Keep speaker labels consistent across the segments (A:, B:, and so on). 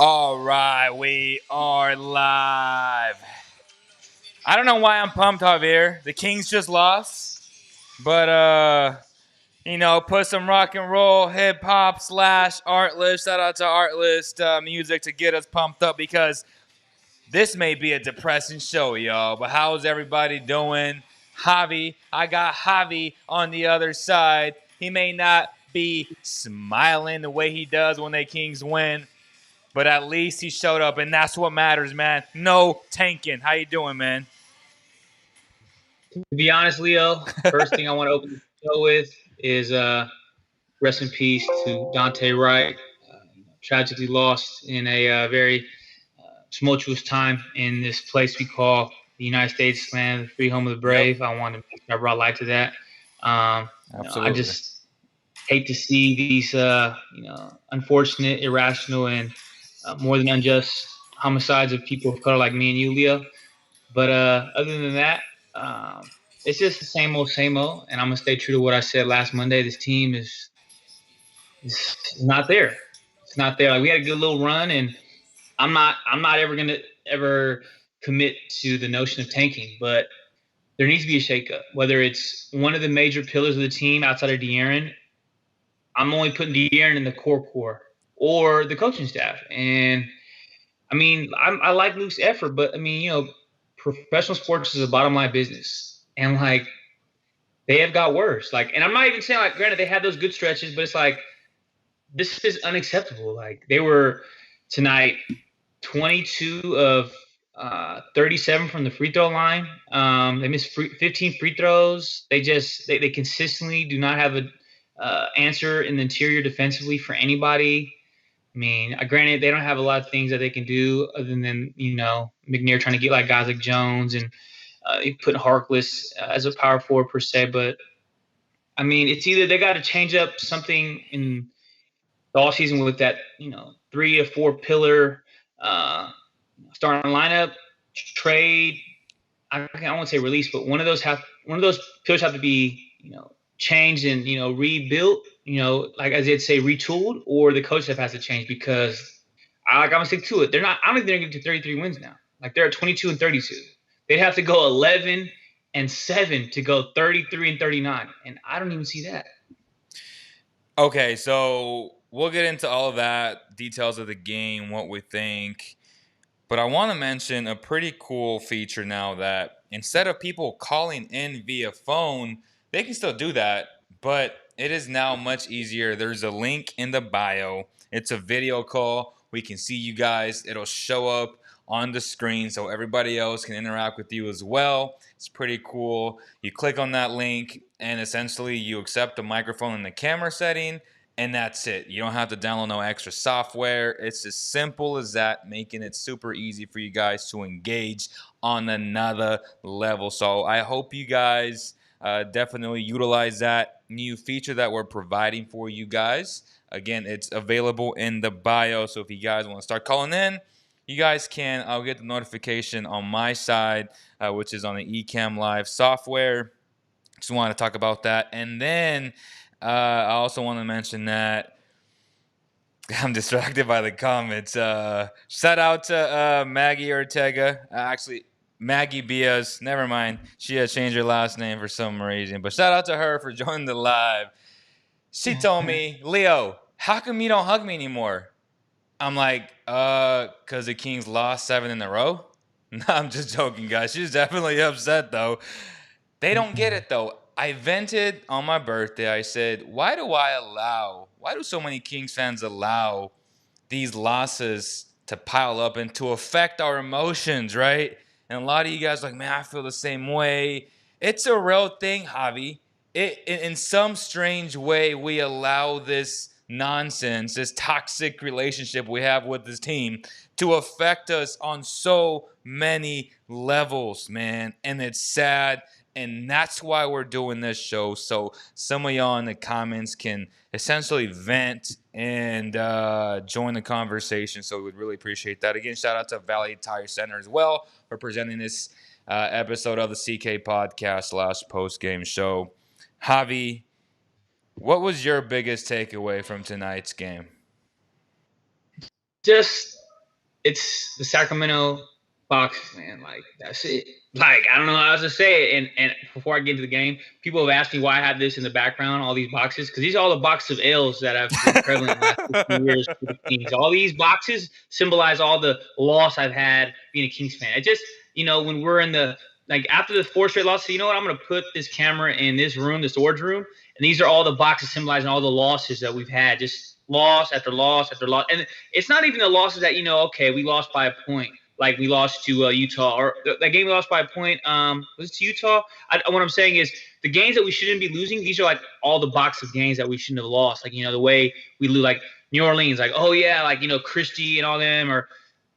A: All right, we are live. I don't know why I'm pumped, Javier. The Kings just lost, but put some rock and roll, hip hop slash Artlist. Shout out to Artlist music to get us pumped up because this may be a depressing show, y'all. But how's everybody doing? Javi, I got Javi on the other side. He may not be smiling the way he does when the Kings win, but at least he showed up, and that's what matters, man. No tanking. How you doing, man?
B: To be honest, Leo, first thing I want to open the show with is rest in peace to Dante Wright. Tragically lost in a very tumultuous time in this place we call the United States land, the free home of the brave.
A: Yep.
B: I want to make sure I brought light to that. I
A: Absolutely.
B: just hate to see these, unfortunate, irrational, and more than unjust homicides of people of color like me and you, Leo. But other than that, it's just the same old. And I'm gonna stay true to what I said last Monday. This team is not there. It's not there. Like we had a good little run, and I'm not ever gonna ever commit to the notion of tanking, but there needs to be a shakeup. Whether it's one of the major pillars of the team outside of De'Aaron, I'm only putting De'Aaron in the core, or the coaching staff. And I mean, I like loose effort, but I mean, professional sports is a bottom line business, and like they have got worse. Like, and I'm not even saying like, granted, they had those good stretches, but it's like this is unacceptable. Like they were tonight 22 of 37 from the free throw line. They missed 15 free throws. They consistently do not have a answer in the interior defensively for anybody. I mean, granted, they don't have a lot of things that they can do other than, McNair trying to get like guys like Jones and putting Harkless as a power forward per se. But, I mean, it's either they got to change up something in the offseason with that, 3 or 4 pillar starting lineup, trade. I won't say release, but one of those pillars have to be, changed and, rebuilt, like as they'd say, retooled, or the coach staff has to change because I'm gonna stick to it. They're not. I don't think they're gonna get to 33 wins now. Like they're at 22 and 32. They'd have to go 11 and 7 to go 33 and 39, and I don't even see that.
A: Okay, so we'll get into all of that, details of the game, what we think. But I want to mention a pretty cool feature now that instead of people calling in via phone, they can still do that, but it is now much easier. There's a link in the bio. It's a video call. We can see you guys. It'll show up on the screen so everybody else can interact with you as well. It's pretty cool. You click on that link and essentially you accept the microphone and the camera setting, and that's it. You don't have to download no extra software. It's as simple as that, making it super easy for you guys to engage on another level. So I hope you guys definitely utilize that new feature that we're providing for you guys. Again, it's available in the bio. So if you guys want to start calling in, you guys can. I'll get the notification on my side, which is on the Ecamm Live software. Just want to talk about that. And then I also want to mention that I'm distracted by the comments. Shout out to Maggie Ortega. Actually, Maggie Bias. Never mind. She had changed her last name for some reason. But shout out to her for joining the live. She told me, Leo, how come you don't hug me anymore? I'm like, because the Kings lost 7 in a row. No, I'm just joking, guys. She's definitely upset, though. They don't get it, though. I vented on my birthday. I said, why do so many Kings fans allow these losses to pile up and to affect our emotions, right? And a lot of you guys are like, man, I feel the same way. It's a real thing, Javi. In some strange way, we allow this nonsense, this toxic relationship we have with this team to affect us on so many levels, man. And it's sad And that's why we're doing this show. So some of y'all in the comments can essentially vent and join the conversation. So we would really appreciate that. Again, shout out to Valley Tire Center as well for presenting this episode of the CK podcast / post game show. Javi, what was your biggest takeaway from tonight's game?
B: Just it's the Sacramento boxes, man. Like that's it. Like I don't know how else to say it. And before I get into the game, people have asked me why I have this in the background, all these boxes, because these are all the boxes of L's that have been prevalent in the last 15 years for the Kings. All these boxes symbolize all the loss I've had being a Kings fan. It just, when we're in the like after the 4 straight losses, you know what? I'm gonna put this camera in this room, the storage room, and these are all the boxes symbolizing all the losses that we've had. Just loss after loss after loss. And it's not even the losses that, okay, we lost by a point. Like we lost to Utah, or that game we lost by a point. Was it to Utah? What I'm saying is the games that we shouldn't be losing. These are like all the box of games that we shouldn't have lost. Like the way we lose, like New Orleans, like oh yeah, like Christie and all them. Or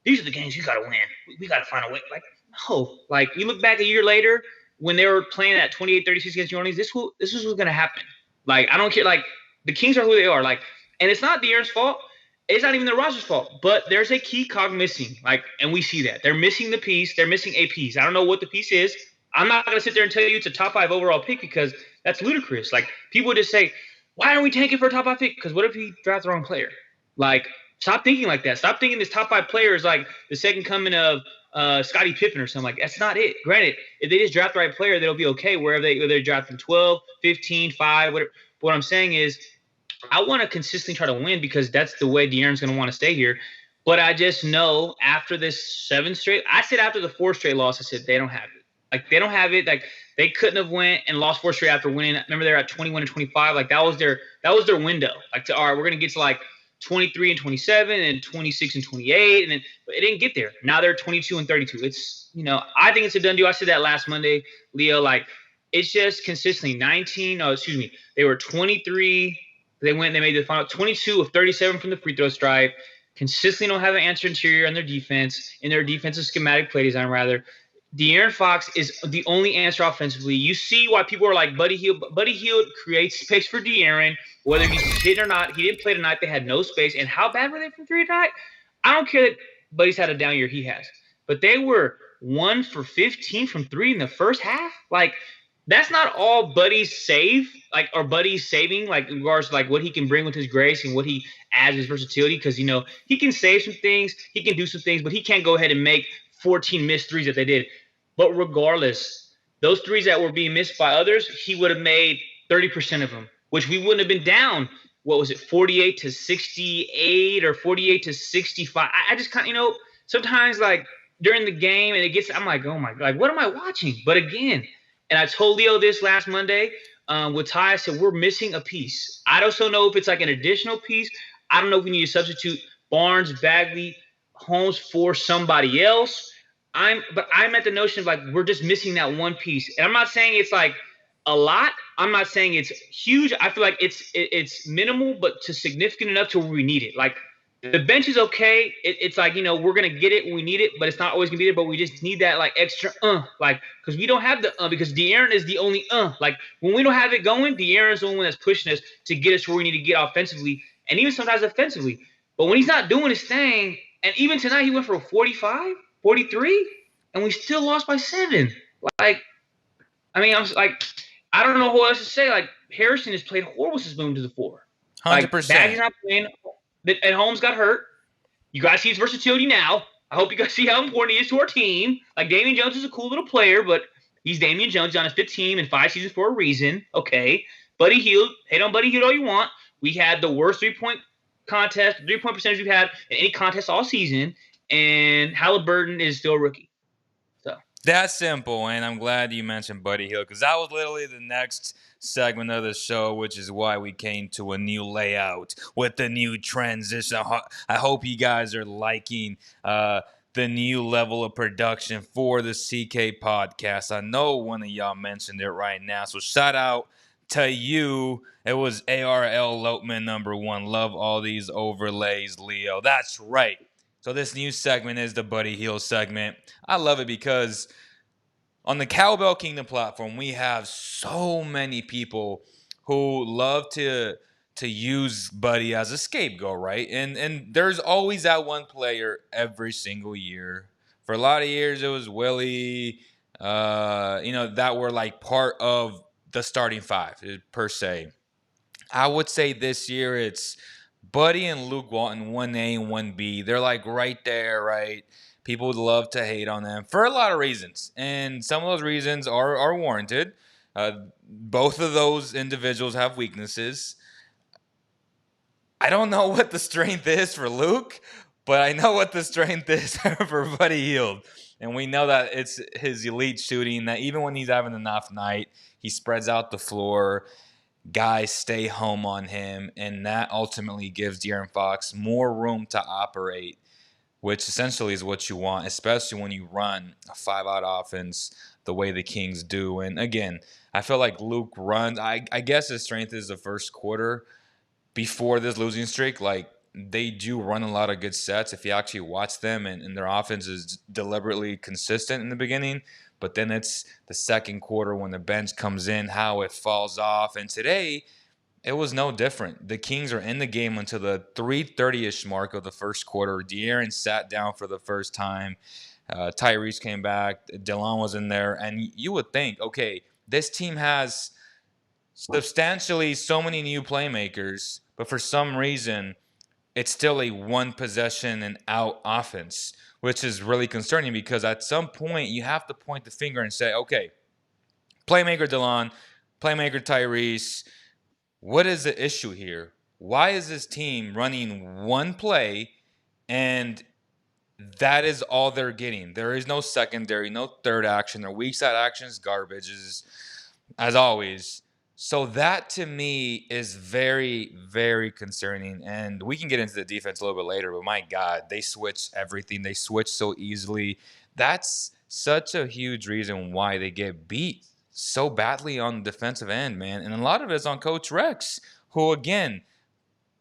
B: these are the games you got to win. We got to find a way. Like no, like you look back a year later when they were playing at 28-36 against New Orleans. This was what's going to happen. Like I don't care. Like the Kings are who they are. Like, and it's not De'Aaron's fault. It's not even the roster's fault, but there's a key cog missing. Like, and we see that they're missing the piece. They're missing a piece. I don't know what the piece is. I'm not going to sit there and tell you it's a top 5 overall pick because that's ludicrous. Like, people just say, why are we tanking for a top 5 pick? Because what if he drafts the wrong player? Like, stop thinking like that. Stop thinking this top 5 player is like the second coming of Scottie Pippen or something. Like, that's not it. Granted, if they just draft the right player, they'll be okay wherever they're drafting 12, 15, 5, whatever. But what I'm saying is, I want to consistently try to win because that's the way De'Aaron's going to want to stay here. But I just know after this 7 straight, I said after the 4 straight loss, I said they don't have it. Like they don't have it. Like they couldn't have went and lost 4 straight after winning. Remember they're at 21-25. Like that was their window. Like all right, we're going to get to like 23-27 and 26-28, and then but it didn't get there. Now they're 22-32. It's I think it's a done deal. I said that last Monday, Leo. Like it's just consistently 19. Oh, excuse me. They were 23. They made the final 22 of 37 from the free throw stripe. Consistently don't have an answer interior on their defense, in their defensive schematic play design, rather. De'Aaron Fox is the only answer offensively. You see why people are like Buddy Hield. Buddy Hield creates space for De'Aaron, whether he's hitting or not. He didn't play tonight. They had no space. And how bad were they from 3 tonight? I don't care that Buddy's had a down year. He has. But they were 1 for 15 from 3 in the first half. Like, that's not all Buddy's save, like, or Buddy's saving, like, in regards to, like, what he can bring with his grace and what he adds his versatility. Because, he can save some things, he can do some things, but he can't go ahead and make 14 missed threes that they did. But regardless, those threes that were being missed by others, he would have made 30% of them, which we wouldn't have been down, 48-68 or 48-65. I just kind of, sometimes, like, during the game, and I'm like, oh, my God, like, what am I watching? But again, and I told Leo this last Monday with Ty. I said, we're missing a piece. I don't know if it's like an additional piece. I don't know if we need to substitute Barnes, Bagley, Holmes for somebody else. But I'm at the notion of like we're just missing that one piece. And I'm not saying it's like a lot. I'm not saying it's huge. I feel like it's minimal, but to significant enough to where we need it. Like the bench is okay. It's like, we're going to get it when we need it, but it's not always going to be there. But we just need that like extra like because we don't have the because De'Aaron is the only like when we don't have it going, De'Aaron's the one that's pushing us to get us where we need to get offensively and even sometimes offensively. But when he's not doing his thing, and even tonight he went for 45, 43, and we still lost by 7. Like, I mean, I'm like, I don't know what else to say. Like Harrison has played horrible since moving to the 4.
A: 100%.
B: Like Bagley's not playing. And Holmes got hurt. You guys see his versatility now. I hope you guys see how important he is to our team. Like, Damian Jones is a cool little player, but he's Damian Jones. He's on his 5th team in 5 seasons for a reason. Okay. Buddy Hield. Hate on Buddy Hield all you want. We had the worst 3-point percentage we've had in any contest all season, and Halliburton is still a rookie. So
A: that's simple, and I'm glad you mentioned Buddy Hield because that was literally the next segment of the show, which is why we came to a new layout with the new transition. I hope you guys are liking the new level of production for the CK podcast. I know one of y'all mentioned it right now, so shout out to you. It was ARL Lopeman #1. Love all these overlays, Leo. That's right. So this new segment is the Buddy Hield segment. I love it because on the Cowbell Kingdom platform, we have so many people who love to use Buddy as a scapegoat, right? And there's always that one player every single year. For a lot of years, it was Willie, that were like part of the starting five per se. I would say this year it's Buddy and Luke Walton, 1A and 1B. They're like right there, right? People would love to hate on them for a lot of reasons. And some of those reasons are warranted. Both of those individuals have weaknesses. I don't know what the strength is for Luke, but I know what the strength is for Buddy Hield. And we know that it's his elite shooting, that even when he's having an off night, he spreads out the floor, guys stay home on him, and that ultimately gives De'Aaron Fox more room to operate, which essentially is what you want, especially when you run a 5-out offense the way the Kings do. And again, I feel like Luke runs. I guess his strength is the first quarter before this losing streak. Like, they do run a lot of good sets if you actually watch them, and their offense is deliberately consistent in the beginning. But then it's the second quarter when the bench comes in, how it falls off. And today, it was no different. The Kings are in the game until the 3:30-ish mark of the first quarter. De'Aaron sat down for the first time. Tyrese came back. Delon was in there. And you would think, okay, this team has substantially so many new playmakers, but for some reason, it's still a one possession and out offense, which is really concerning because at some point you have to point the finger and say, okay, playmaker Delon, playmaker Tyrese, what is the issue here? Why is this team running one play and that is all they're getting? There is no secondary, no third action. Their weak side action is garbage, as always. So that to me is very, very concerning. And we can get into the defense a little bit later, but my God, they switch everything. They switch so easily. That's such a huge reason why they get beat so badly on the defensive end, man. And a lot of it is on Coach Rex, who, again,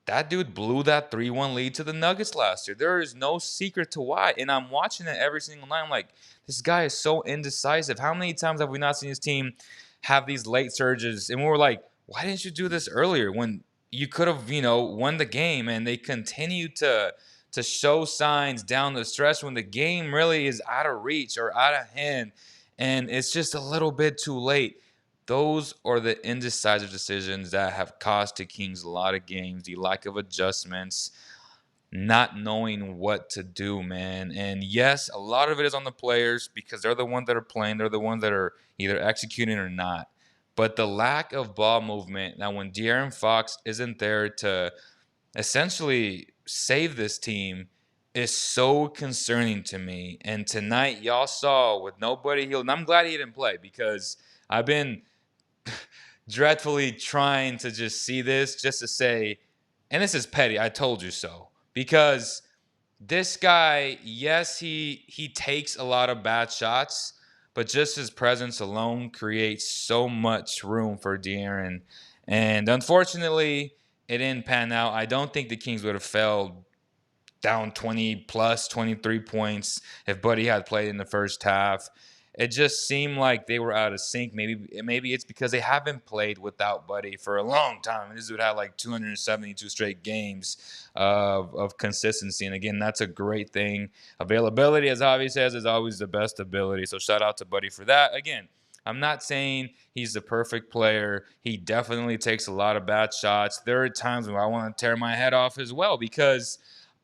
A: that dude blew that 3-1 lead to the Nuggets last year. There is no secret to why. And I'm watching it every single night. I'm like, this guy is so indecisive. How many times have we not seen his team have these late surges? And we were like, why didn't you do this earlier when you could have, won the game? And they continue to show signs down the stretch when the game really is out of reach or out of hand. And it's just a little bit too late. Those are the indecisive decisions that have cost the Kings a lot of games, the lack of adjustments, not knowing what to do, man. And yes, a lot of it is on the players because they're the ones that are playing. They're the ones that are either executing or not. But the lack of ball movement, now when De'Aaron Fox isn't there to essentially save this team, is so concerning to me. And tonight, y'all saw with nobody healed, and I'm glad he didn't play because I've been dreadfully trying to just see this just to say, and this is petty, I told you so. Because this guy, yes, he takes a lot of bad shots, but just his presence alone creates so much room for De'Aaron. And unfortunately, it didn't pan out. I don't think the Kings would have failed down 20 plus 23 points if Buddy had played in the first half. It just seemed like they were out of sync. Maybe it's because they haven't played without Buddy for a long time. This dude had like 272 straight games of consistency. And again, that's a great thing. Availability, as Javi says, is always the best ability. So shout out to Buddy for that. Again, I'm not saying he's the perfect player. He definitely takes a lot of bad shots. There are times when I want to tear my head off as well because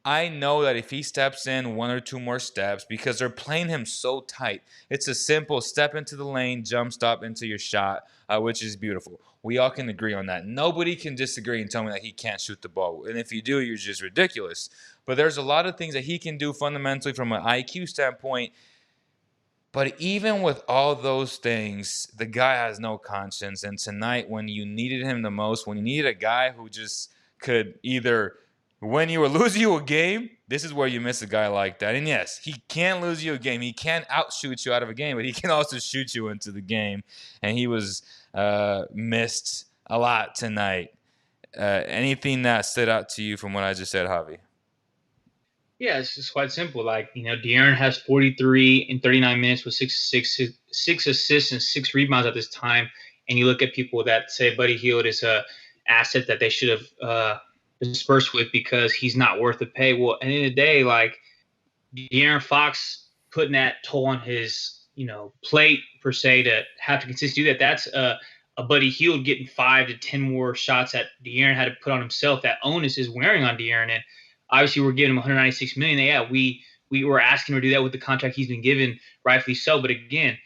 A: I know that if he steps in one or two more steps, because they're playing him so tight, it's a simple step into the lane, jump stop into your shot, which is beautiful. We all can agree on that. Nobody can disagree and tell me that he can't shoot the ball. And if you do, you're just ridiculous. But there's a lot of things that he can do fundamentally from an IQ standpoint. But even with all those things, the guy has no conscience. And tonight, when you needed him the most, when you needed a guy who just could either when you were losing you a game, this is where you miss a guy like that. And yes, he can lose you a game. He can outshoot you out of a game, but he can also shoot you into the game. And he was missed a lot tonight. Anything that stood out to you from what I just said, Javi?
B: Yeah, it's just quite simple. Like, De'Aaron has 43 in 39 minutes with 6 assists and 6 rebounds at this time, and you look at people that say Buddy Hield is a asset that they should have dispersed with because he's not worth the pay. Well, at the end of the day, like De'Aaron Fox putting that toll on his, plate per se to have to consistently do that. That's a Buddy Hield getting 5 to 10 more shots that De'Aaron had to put on himself. That onus is wearing on De'Aaron, and obviously we're giving him 196 million. Yeah, we were asking him to do that with the contract he's been given, rightfully so. But again,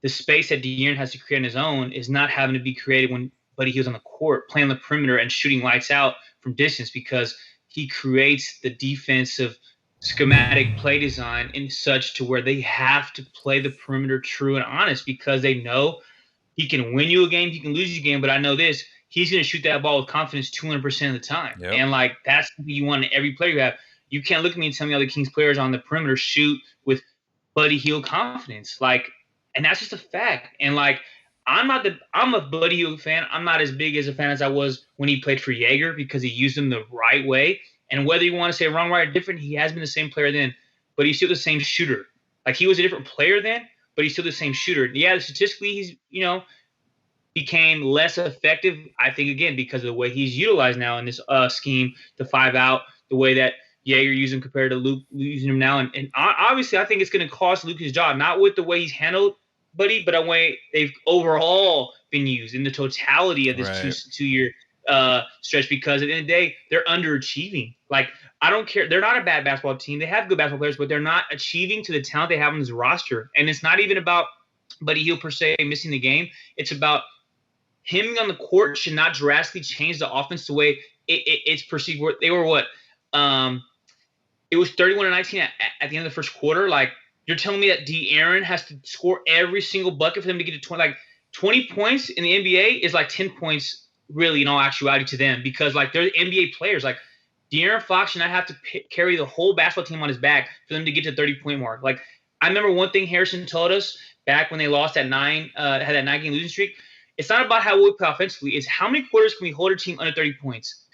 B: the space that De'Aaron has to create on his own is not having to be created when Buddy Hield's on the court, playing on the perimeter and shooting lights out from distance, because he creates the defensive schematic play design in such to where they have to play the perimeter true and honest, because they know he can win you a game, he can lose you a game, but I know this, he's going to shoot that ball with confidence 200% of the time.
A: Yep.
B: And, like, that's what you want in every player you have. You can't look at me and tell me all the Kings players on the perimeter shoot with Buddy Hield confidence. Like, and that's just a fact. And, like, I'm a Buddy Hield fan. I'm not as big as a fan as I was when he played for Jaeger, because he used him the right way. And whether you want to say wrong, right, or different, he has been the same player then, but he's still the same shooter. Like, he was a different player then, but he's still the same shooter. Yeah, statistically, he's, became less effective, I think, again, because of the way he's utilized now in this scheme, the 5 out, the way that Jaeger used him compared to Luke using him now. And obviously, I think it's going to cost Luke his job, not with the way he's handled Buddy, but the way they've overall been used in the totality of this two-year stretch, because at the end of the day, they're underachieving. Like, I don't care. They're not a bad basketball team. They have good basketball players, but they're not achieving to the talent they have on this roster. And it's not even about Buddy Hield per se missing the game. It's about him on the court should not drastically change the offense the way it's perceived. They were what? It was 31-19 at the end of the first quarter. Like, you're telling me that De'Aaron has to score every single bucket for them to get to 20? Like, 20 points in the NBA is like 10 points really in all actuality to them, because, like, they're NBA players. Like, De'Aaron Fox should not have to carry the whole basketball team on his back for them to get to the 30-point mark. Like, I remember one thing Harrison told us back when they lost at had that 9-game losing streak. It's not about how we play offensively. It's how many quarters can we hold our team under 30 points.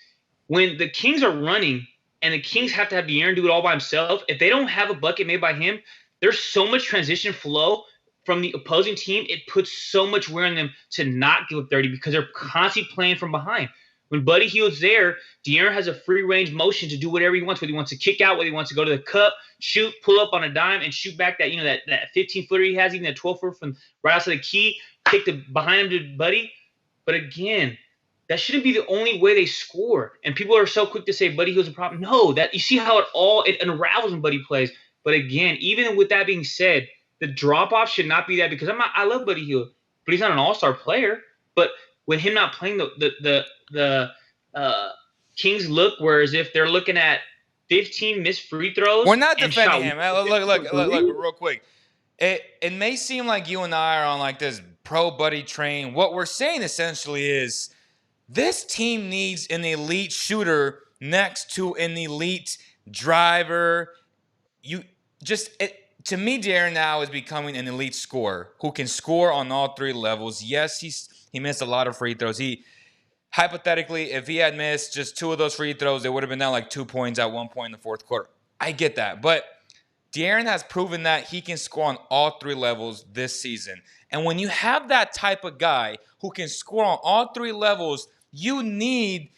B: When the Kings are running and the Kings have to have De'Aaron do it all by himself, if they don't have a bucket made by him, there's so much transition flow from the opposing team. It puts so much wear on them to not give up 30, because they're constantly playing from behind. When Buddy Hield's there, De'Aaron has a free range motion to do whatever he wants, whether he wants to kick out, whether he wants to go to the cup, shoot, pull up on a dime, and shoot back that, that 15-footer he has, even that 12-footer from right outside the key, kick behind him to Buddy. But again, that shouldn't be the only way they score. And people are so quick to say Buddy Hield's a problem. No, that you see how it unravels when Buddy plays. But again, even with that being said, the drop-off should not be that, because I love Buddy Hield, but he's not an all-star player. But with him not playing, the Kings look whereas if they're looking at 15 missed free throws.
A: We're not defending him. Look, real quick. It may seem like you and I are on like this pro Buddy train. What we're saying essentially is this team needs an elite shooter next to an elite driver. To me, De'Aaron now is becoming an elite scorer who can score on all three levels. Yes, he missed a lot of free throws. Hypothetically, if he had missed just 2 of those free throws, it would have been down like 2 points at one point in the fourth quarter. I get that. But De'Aaron has proven that he can score on all 3 levels this season. And when you have that type of guy who can score on all 3 levels, you need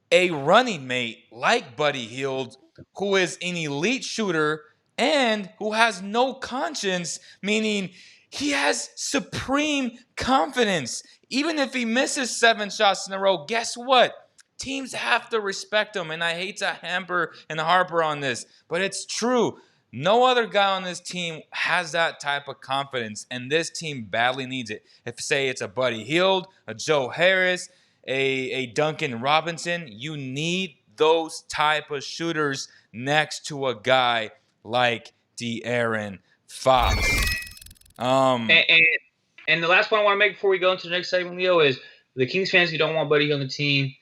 A: a running mate like Buddy Hield, who is an elite shooter and who has no conscience, meaning he has supreme confidence. Even if he misses 7 shots in a row, guess what? Teams have to respect him, and I hate to hamper and harper on this, but it's true. No other guy on this team has that type of confidence, and this team badly needs it. If, say, it's a Buddy Hield, a Joe Harris, a Duncan Robinson, you need those type of shooters next to a guy like De'Aaron Fox.
B: And the last point I want to make before we go into the next segment, Leo, is the Kings fans who don't want Buddy Hield on the team,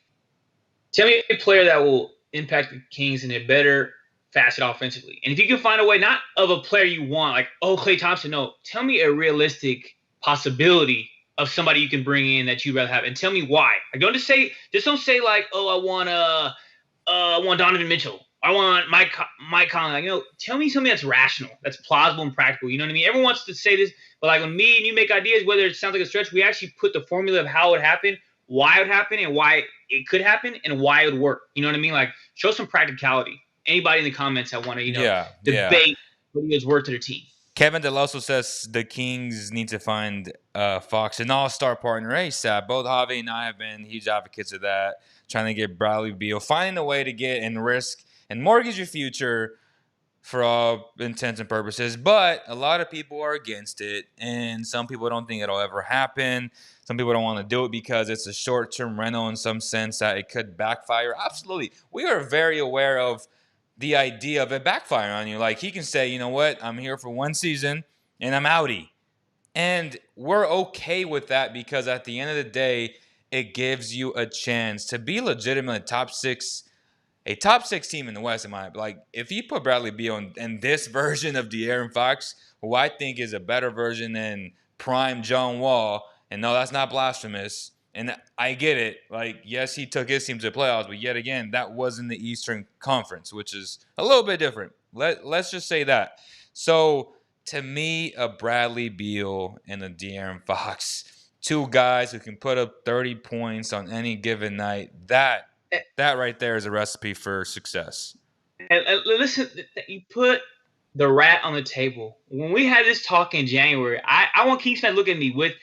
B: tell me a player that will impact the Kings in a better facet offensively. And if you can find a way, not of a player you want, like, Klay Thompson, no, tell me a realistic possibility of somebody you can bring in that you'd rather have, and tell me why. Like, don't say like, I want Donovan Mitchell. I want Mike Conley. Like, tell me something that's rational, that's plausible and practical. You know what I mean? Everyone wants to say this, but like when me and you make ideas, whether it sounds like a stretch, we actually put the formula of how it would happen, why it would happen, and why it could happen, and why it would work. You know what I mean? Like, show some practicality. Anybody in the comments that want to,
A: Yeah, yeah.
B: debate what he has worked to the team.
A: Kevin DeLosso says the Kings need to find Fox an all-star partner ASAP. Both Javi and I have been huge advocates of that, trying to get Bradley Beal, finding a way to get and risk and mortgage your future for all intents and purposes. But a lot of people are against it, and some people don't think it'll ever happen. Some people don't want to do it because it's a short-term rental in some sense that it could backfire. Absolutely. We are very aware of the idea of it backfiring on you. Like, he can say, you know what, I'm here for one season and I'm outie. And we're okay with that because at the end of the day, it gives you a chance to be legitimate a top six team in the West. In my like, if you put Bradley Beal in this version of De'Aaron Fox, who I think is a better version than prime John Wall, and no, that's not blasphemous. And I get it. Like, yes, he took his team to the playoffs, but yet again, that was in the Eastern Conference, which is a little bit different. Let's just say that. So to me, a Bradley Beal and a De'Aaron Fox, two guys who can put up 30 points on any given night, that right there is a recipe for success.
B: And listen, you put the rat on the table. When we had this talk in January, I want Kings fans to look at me with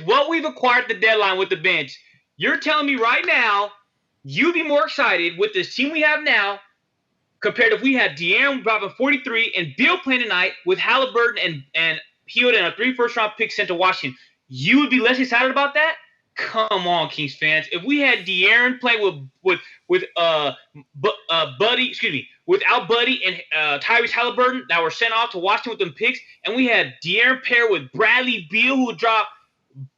B: what we've acquired at the deadline with the bench. You're telling me right now you'd be more excited with this team we have now compared to if we had De'Aaron dropping 43 and Beal playing tonight with Halliburton and Hield and a 3 first-round pick sent to Washington. You would be less excited about that? Come on, Kings fans. If we had De'Aaron playing with Buddy, without Buddy and Tyrese Halliburton that were sent off to Washington with them picks, and we had De'Aaron paired with Bradley Beal who would drop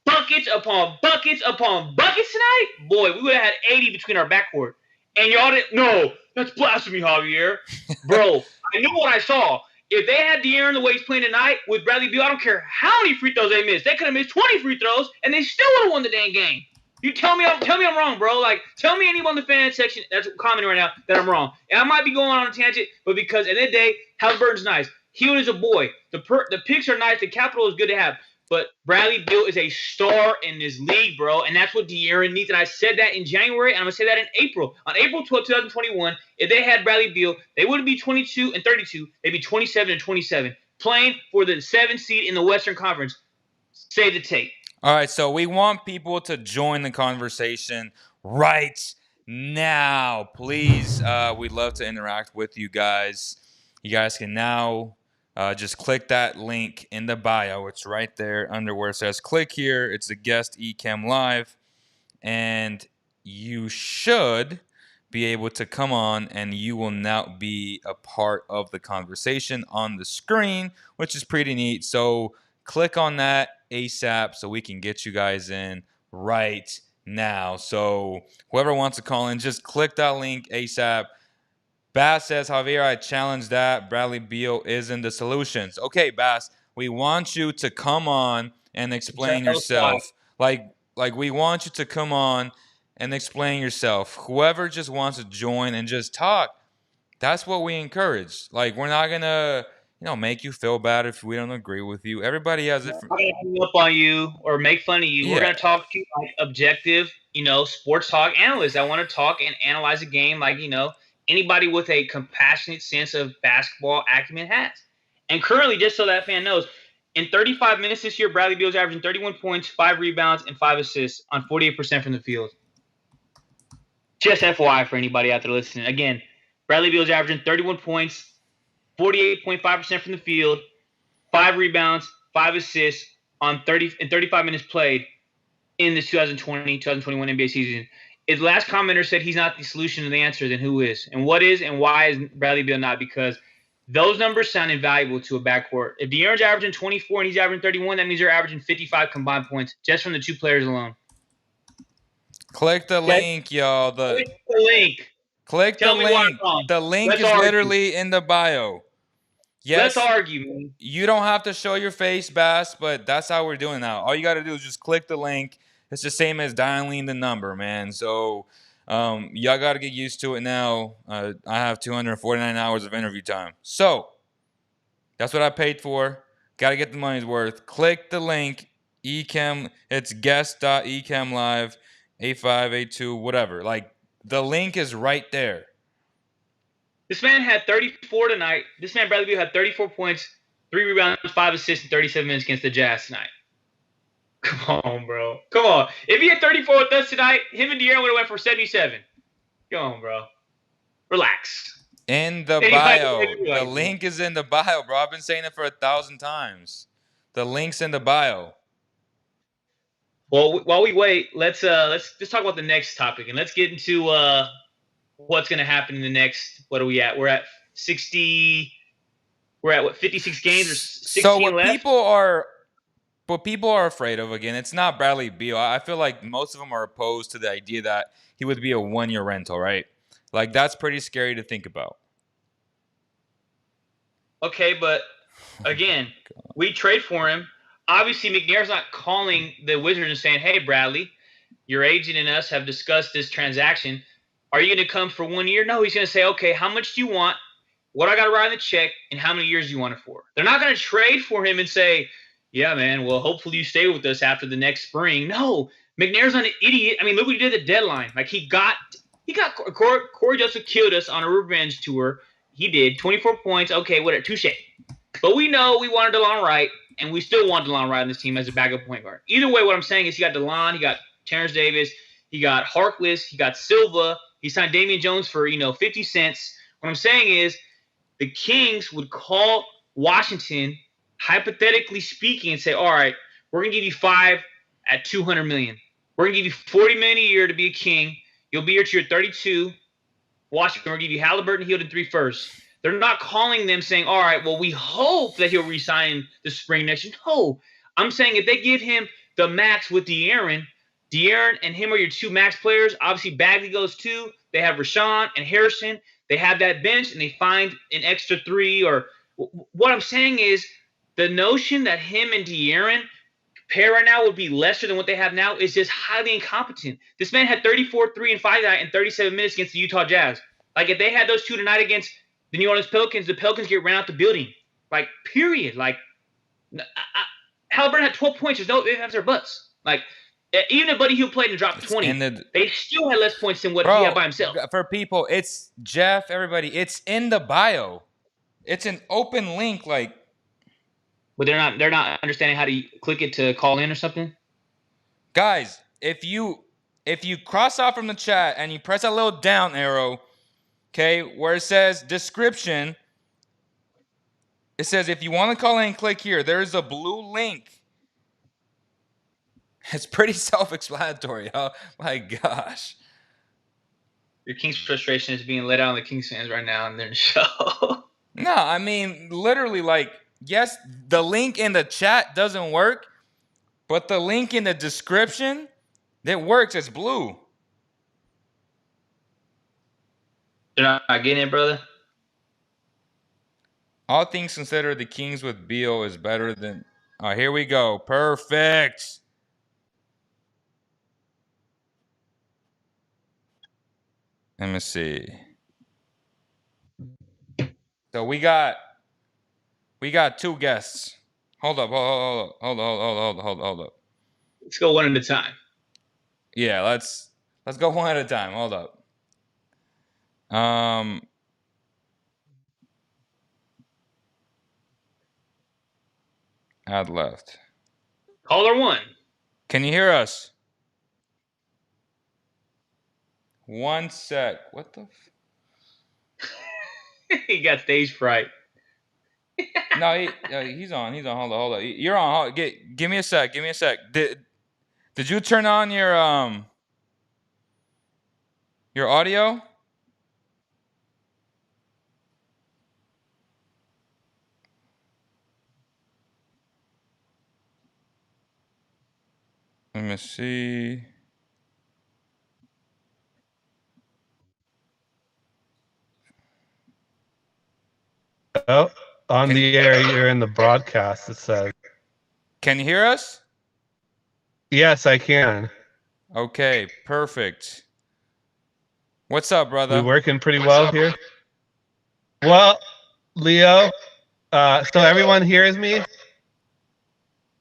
B: buckets upon buckets upon buckets tonight, boy, we would have had 80 between our backcourt. And y'all didn't. No, that's blasphemy, Javier. Bro, I knew what I saw. If they had De'Aaron the way he's playing tonight with Bradley Beal, I don't care how many free throws they missed. They could have missed 20 free throws, and they still would have won the dang game. You tell me I'm wrong, bro. Like, tell me anyone in the fan section that's commenting right now that I'm wrong. And I might be going on a tangent, but because at the end of the day, Halliburton's nice. Hield is a boy. The picks are nice. The capital is good to have. But Bradley Beal is a star in this league, bro, and that's what De'Aaron needs. And I said that in January, and I'm going to say that in April. On April 12, 2021, if they had Bradley Beal, they wouldn't be 22 and 32. They'd be 27 and 27, playing for the 7th seed in the Western Conference. Save the tape.
A: All right, so we want people to join the conversation right now. Please, we'd love to interact with you guys. You guys can now just click that link in the bio. It's right there under where it says click here. It's the guest eCam Live. And you should be able to come on and you will now be a part of the conversation on the screen, which is pretty neat. So click on that ASAP so we can get you guys in right now. So whoever wants to call in, just click that link ASAP. Bass says, Javier, I challenge that. Bradley Beal isn't the solutions. Okay, Bass, we want you to come on and explain yourself. Like we want you to come on and explain yourself. Whoever just wants to join and just talk, that's what we encourage. Like, we're not going to, make you feel bad if we don't agree with you. Everybody has different.
B: I'm not going to hang up on you or make fun of you. Yeah. We're going to talk to you like objective, sports talk analysts. I want to talk and analyze a game like, anybody with a compassionate sense of basketball acumen has. And currently, just so that fan knows, in 35 minutes this year, Bradley Beal's averaging 31 points, 5 rebounds, and 5 assists on 48% from the field. Just FYI for anybody out there listening. Again, Bradley Beal's averaging 31 points, 48.5% from the field, 5 rebounds, 5 assists in 35 minutes played in the 2020-2021 NBA season. If the last commenter said he's not the solution to the answer, then who is? And what is and why is Bradley Beal not? Because those numbers sound invaluable to a backcourt. If De'Aaron's averaging 24 and he's averaging 31, that means they're averaging 55 combined points just from the two players alone.
A: Click the link, y'all.
B: Click the link.
A: Click the link. The link is literally in the bio. Yes,
B: let's argue, man.
A: You don't have to show your face, Bass, but that's how we're doing now. All you got to do is just click the link. It's the same as dialing the number, man. So Y'all got to get used to it now. I have 249 hours of interview time. So that's what I paid for. Got to get the money's worth. Click the link. Echem. It's guest.echemlive 8582 whatever. Like the link is right there.
B: This man had 34 tonight. This man, Bradley Beal, had 34 points, 3 rebounds, 5 assists in 37 minutes against the Jazz tonight. Come on, bro. Come on. If he had 34 with us tonight, him and De'Aaron would have went for 77. Come on, bro. Relax.
A: In the bio. The link is in the bio, bro. I've been saying it for 1,000 times. The link's in the bio.
B: Well, while we wait, let's just talk about the next topic, and let's get into what's going to happen in the next. What are we at? We're at 60. We're at what, 56 games or 16
A: so what
B: left?
A: What people are afraid of, again, it's not Bradley Beal. I feel like most of them are opposed to the idea that he would be a 1-year rental, right? Like, that's pretty scary to think about.
B: Okay, but again, we trade for him. Obviously, McNair's not calling the Wizards and saying, hey, Bradley, your agent and us have discussed this transaction. Are you going to come for 1 year? No, he's going to say, okay, how much do you want? What I got to write on the check, and how many years do you want it for? They're not going to trade for him and say, yeah, man, well, hopefully you stay with us after the next spring. No, McNair's not an idiot. I mean, look what he did at the deadline. Like, he got Corey Joseph killed us on a revenge tour. He did 24 points. Okay, whatever, touche. But we know we wanted DeLon Wright, and we still want DeLon Wright on this team as a backup point guard. Either way, what I'm saying is he got DeLon, he got Terrence Davis, he got Harkless, he got Silva, he signed Damian Jones for 50 cents. What I'm saying is the Kings would call Washington, hypothetically speaking, and say, all right, we're going to give you 5 at $200 million. We're going to give you $40 million a year to be a King. You'll be here till you're 32. Washington, we're going to give you Halliburton, Hield, and 3 firsts. They're not calling them saying, all right, well, we hope that he'll resign this spring next year. No. I'm saying if they give him the max with De'Aaron and him are your 2 max players. Obviously, Bagley goes 2. They have Rashawn and Harrison. They have that bench, and they find an extra 3. Or what I'm saying is the notion that him and De'Aaron pair right now would be lesser than what they have now is just highly incompetent. This man had 34, 3, and 5 tonight in 37 minutes against the Utah Jazz. Like, if they had those 2 tonight against the New Orleans Pelicans, the Pelicans get ran out the building. Like, period. Like, Halliburton had 12 points. There's no ifs, ands, or buts. Like, even if Buddy Hield played and dropped 20, they still had less points than what he had by himself.
A: For people, it's Jeff, everybody, it's in the bio. It's an open link, like.
B: But they're not understanding how to click it to call in or something?
A: Guys, if you cross out from the chat and you press that little down arrow, okay, where it says description, it says if you want to call in, click here. There's a blue link. It's pretty self-explanatory. Oh my gosh.
B: Your Kings frustration is being let out on the Kings fans right now in their show.
A: No, I mean, literally, like, yes, the link in the chat doesn't work, but the link in the description, that works. It's blue.
B: They're not getting it, brother?
A: All things considered, the Kings with Beal is better than... Oh, here we go. Perfect. Let me see. So we got 2 guests. Hold up.
B: Let's go one at a time.
A: Yeah, let's go one at a time. Hold up. Add left.
B: Caller 1.
A: Can you hear us? 1 sec. What the?
B: He got stage fright.
A: No, he's on. Hold on. You're on. Give me a sec. Did you turn on your audio? Let me see.
C: Oh, on the air, you're in the broadcast, it says.
A: Can you hear us?
C: Yes, I can.
A: Okay, perfect. What's up, brother?
C: We working pretty well here. Well, Leo, so everyone hears me.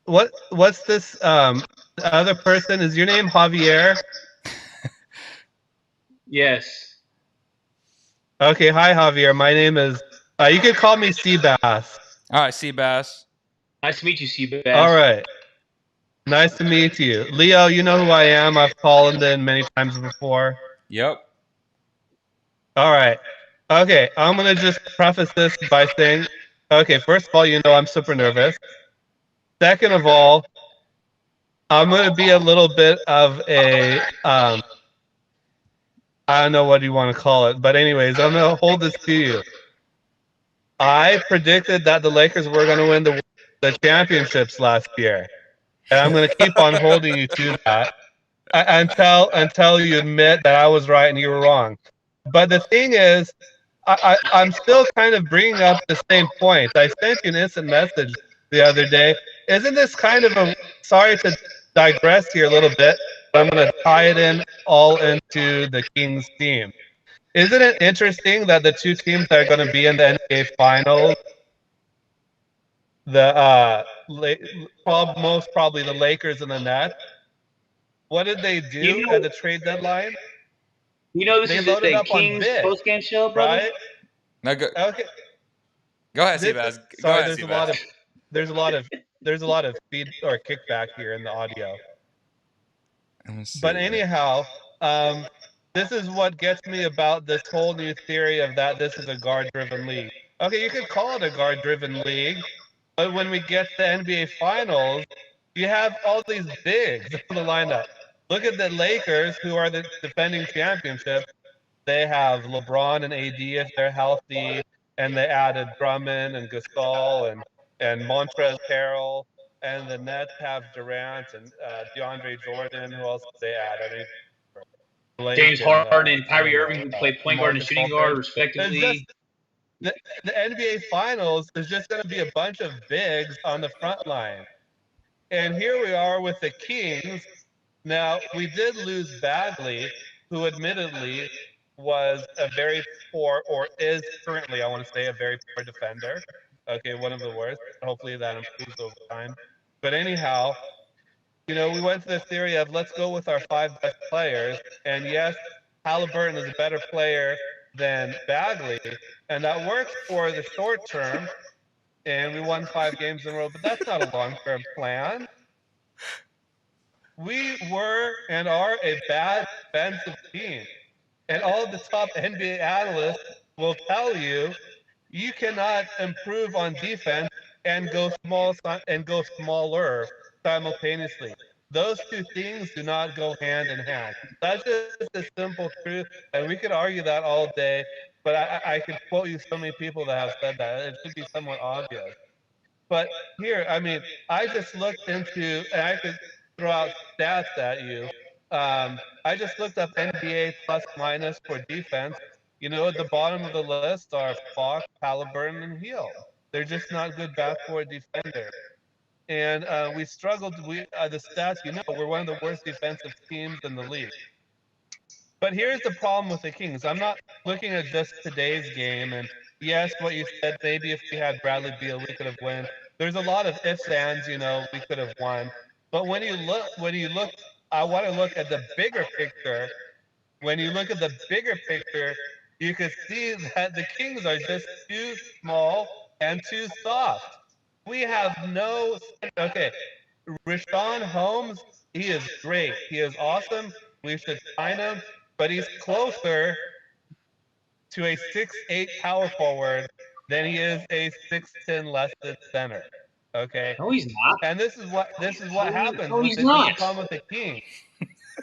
C: What's this the other person? Is your name Javier?
B: Yes.
C: Okay, hi Javier. My name is you could call me Seabass.
A: All right, Seabass.
B: Nice to meet you, Seabass.
C: All right. Nice to meet you. Leo, you know who I am. I've called in many times before.
A: Yep.
C: All right. Okay, I'm going to just preface this by saying, okay, first of all, you know I'm super nervous. Second of all, I'm going to be a little bit of a, I don't know what you want to call it, but anyways, I'm going to hold this to you. I predicted that the Lakers were going to win the championships last year, and I'm going to keep on holding you to that until you admit that I was right and you were wrong. But the thing is, I'm still kind of bringing up the same point. I sent you an instant message the other day. Isn't this kind of a, sorry to digress here a little bit, but I'm going to tie it in all into the Kings team. Isn't it interesting that the two teams that are going to be in the NBA Finals, the most probably the Lakers and the Nets, what did they do at the trade deadline?
B: This
C: They
B: is
C: loaded
B: the
C: up on
B: Kings
C: big,
B: post-game show, brother.
C: right?
A: Now go.
C: Okay.
A: Go ahead, Seabass. Go
C: Sorry,
A: ahead, Seabass.
C: there's a lot of feed or kickback here in the audio. But anyhow, this is what gets me about this whole new theory of that this is a guard-driven league. Okay, you could call it a guard-driven league, but when we get to the NBA Finals, you have all these bigs in the lineup. Look at the Lakers, who are the defending championship. They have LeBron and AD if they're healthy, and they added Drummond and Gasol and Montrezl Harrell, and the Nets have Durant and DeAndre Jordan. Who else did they add? I mean, Blake
B: James Harden and Kyrie Irving, who play point guard and
C: Marcus
B: shooting
C: Aldridge.
B: guard, respectively.
C: It's just the NBA Finals is just going to be a bunch of bigs on the front line, and here we are with the Kings. Now we did lose Bagley, who admittedly was a very poor, or is currently, I want to say, a very poor defender. Okay, one of the worst. Hopefully that improves over time. But anyhow, we went to the theory of let's go with our 5 best players. And yes, Halliburton is a better player than Bagley, and that works for the short term. And we won 5 games in a row, but that's not a long-term plan. We were and are a bad defensive team. And all of the top NBA analysts will tell you you cannot improve on defense and go smaller simultaneously. Those two things do not go hand in hand. That's just a simple truth, and we could argue that all day. But I could quote you so many people that have said that. It should be somewhat obvious. But here, I mean, I just looked into, and I could throw out stats at you. I just looked up NBA plus minus for defense. At the bottom of the list are Fox, Halliburton, and Hield. They're just not good backcourt defenders. And we struggled. The stats, we're one of the worst defensive teams in the league. But here's the problem with the Kings. I'm not looking at just today's game. And yes, what you said, maybe if we had Bradley Beal, we could have won. There's a lot of ifs, ands, we could have won. But when you look, I want to look at the bigger picture. When you look at the bigger picture, you can see that the Kings are just too small and too soft. We have okay, Rashawn Holmes, he is great. He is awesome. We should sign him, but he's closer to a 6'8" power forward than he is a 6'10" less-than center. Okay.
B: No, he's not.
C: And this is what happens.
B: No, he's
C: This is
B: not.
C: the problem with the Kings.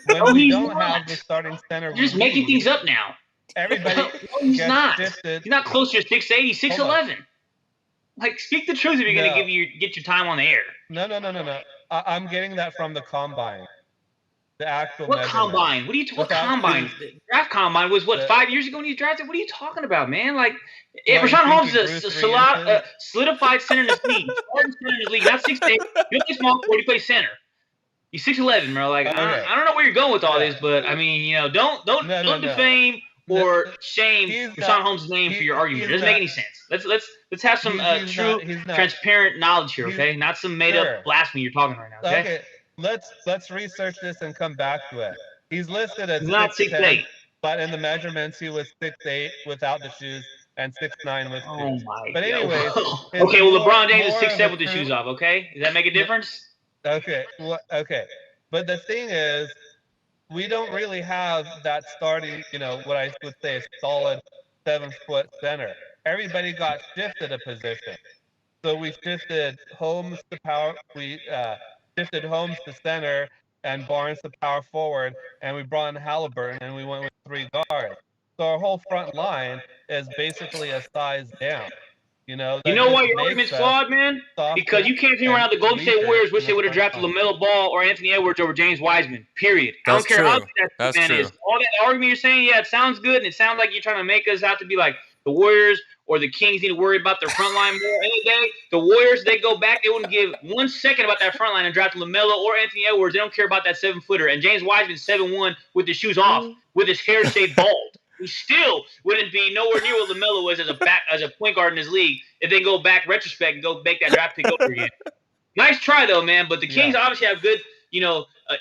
C: When we don't have the starting center,
B: you're just making things up now.
C: Everybody
B: no, he's
C: gets
B: not.
C: shifted.
B: He's not closer to 6'8". He's 6'11". Like, speak the truth if you're gonna get your time on the air.
C: No. I'm getting that from the combine. The actual
B: what combine? What combine? The draft combine was 5 years ago when he drafted? What are you talking about, man? Like, Rashawn Holmes is a solidified center in this league. Not 6'8". You play small forward, he plays center. He's 6'11", bro. Like, okay. I don't know where you're going with all this, but I mean, don't defame
D: or shame
C: he's
D: Rashawn
C: not-
D: Holmes' name for your argument. It
C: he's
D: doesn't make
C: not-
D: any sense. Let's have some
C: he's
D: true,
C: not.
D: transparent knowledge here, okay? Not some made
C: Sure.
D: up blasphemy you're talking right now, okay?
C: Okay, let's research this and come back to it. He's listed as
D: He's not
C: 6'10",
D: 6'8".
C: but in the measurements he was 6'8" without the shoes and 6'9" with
D: Oh
C: shoes.
D: my
C: But
D: god.
C: anyways,
D: Okay, well LeBron James is
C: more
D: 6'7"
C: of
D: with the
C: a
D: shoes
C: true-
D: off, okay? Does that make a difference?
C: Okay, okay. But the thing is, we don't really have that starting, what I would say a solid 7-foot center. Everybody got shifted a position. So we shifted Holmes to power. We shifted Holmes to center and Barnes to power forward, and we brought in Halliburton, and we went with 3 guards. So our whole front line is basically a size down.
D: You know why your argument's flawed, man? Because you can't turn around the Golden State Warriors wish they would have drafted LaMelo Ball or Anthony Edwards over James Wiseman. Period. I don't care how good that man is. All that argument you're saying, yeah, it sounds good, and it sounds like you're trying to make us out to be like the Warriors or the Kings need to worry about their front line more. Any day, the Warriors, they go back, they wouldn't give 1 second about that front line and draft LaMelo or Anthony Edwards. They don't care about that 7-footer. And James Wiseman 7'1" with the shoes off, with his hair shaved bald. He still wouldn't be nowhere near what LaMelo was as a point guard in this league if they go back retrospect and go make that draft pick over again. Nice try though, man. But the Kings obviously have good,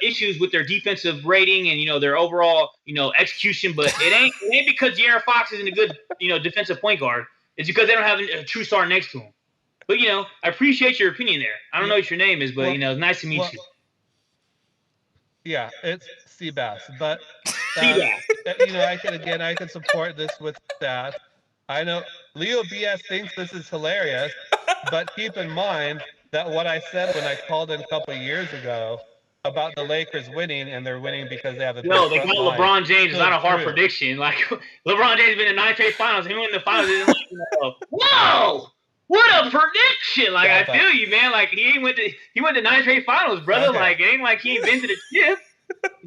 D: issues with their defensive rating and their overall, execution. But it ain't because De'Aaron Fox isn't a good, defensive point guard. It's because they don't have a true star next to him. But I appreciate your opinion there. I don't know what your name is, but it's nice to meet you.
C: Yeah, it's Seabass, but
D: Seabass.
C: I can support this with stats. I know Leo BS thinks this is hilarious, but keep in mind that what I said when I called in a couple of years ago about the Lakers winning, and they're winning because they have a
D: they got LeBron James. It's not a hard prediction. Like LeBron James been in 9 straight finals. He won the finals. Whoa! What a prediction! Like I feel you, man. Like he went to 9 straight finals, brother.
C: Okay.
D: Like it ain't like he invented a chip.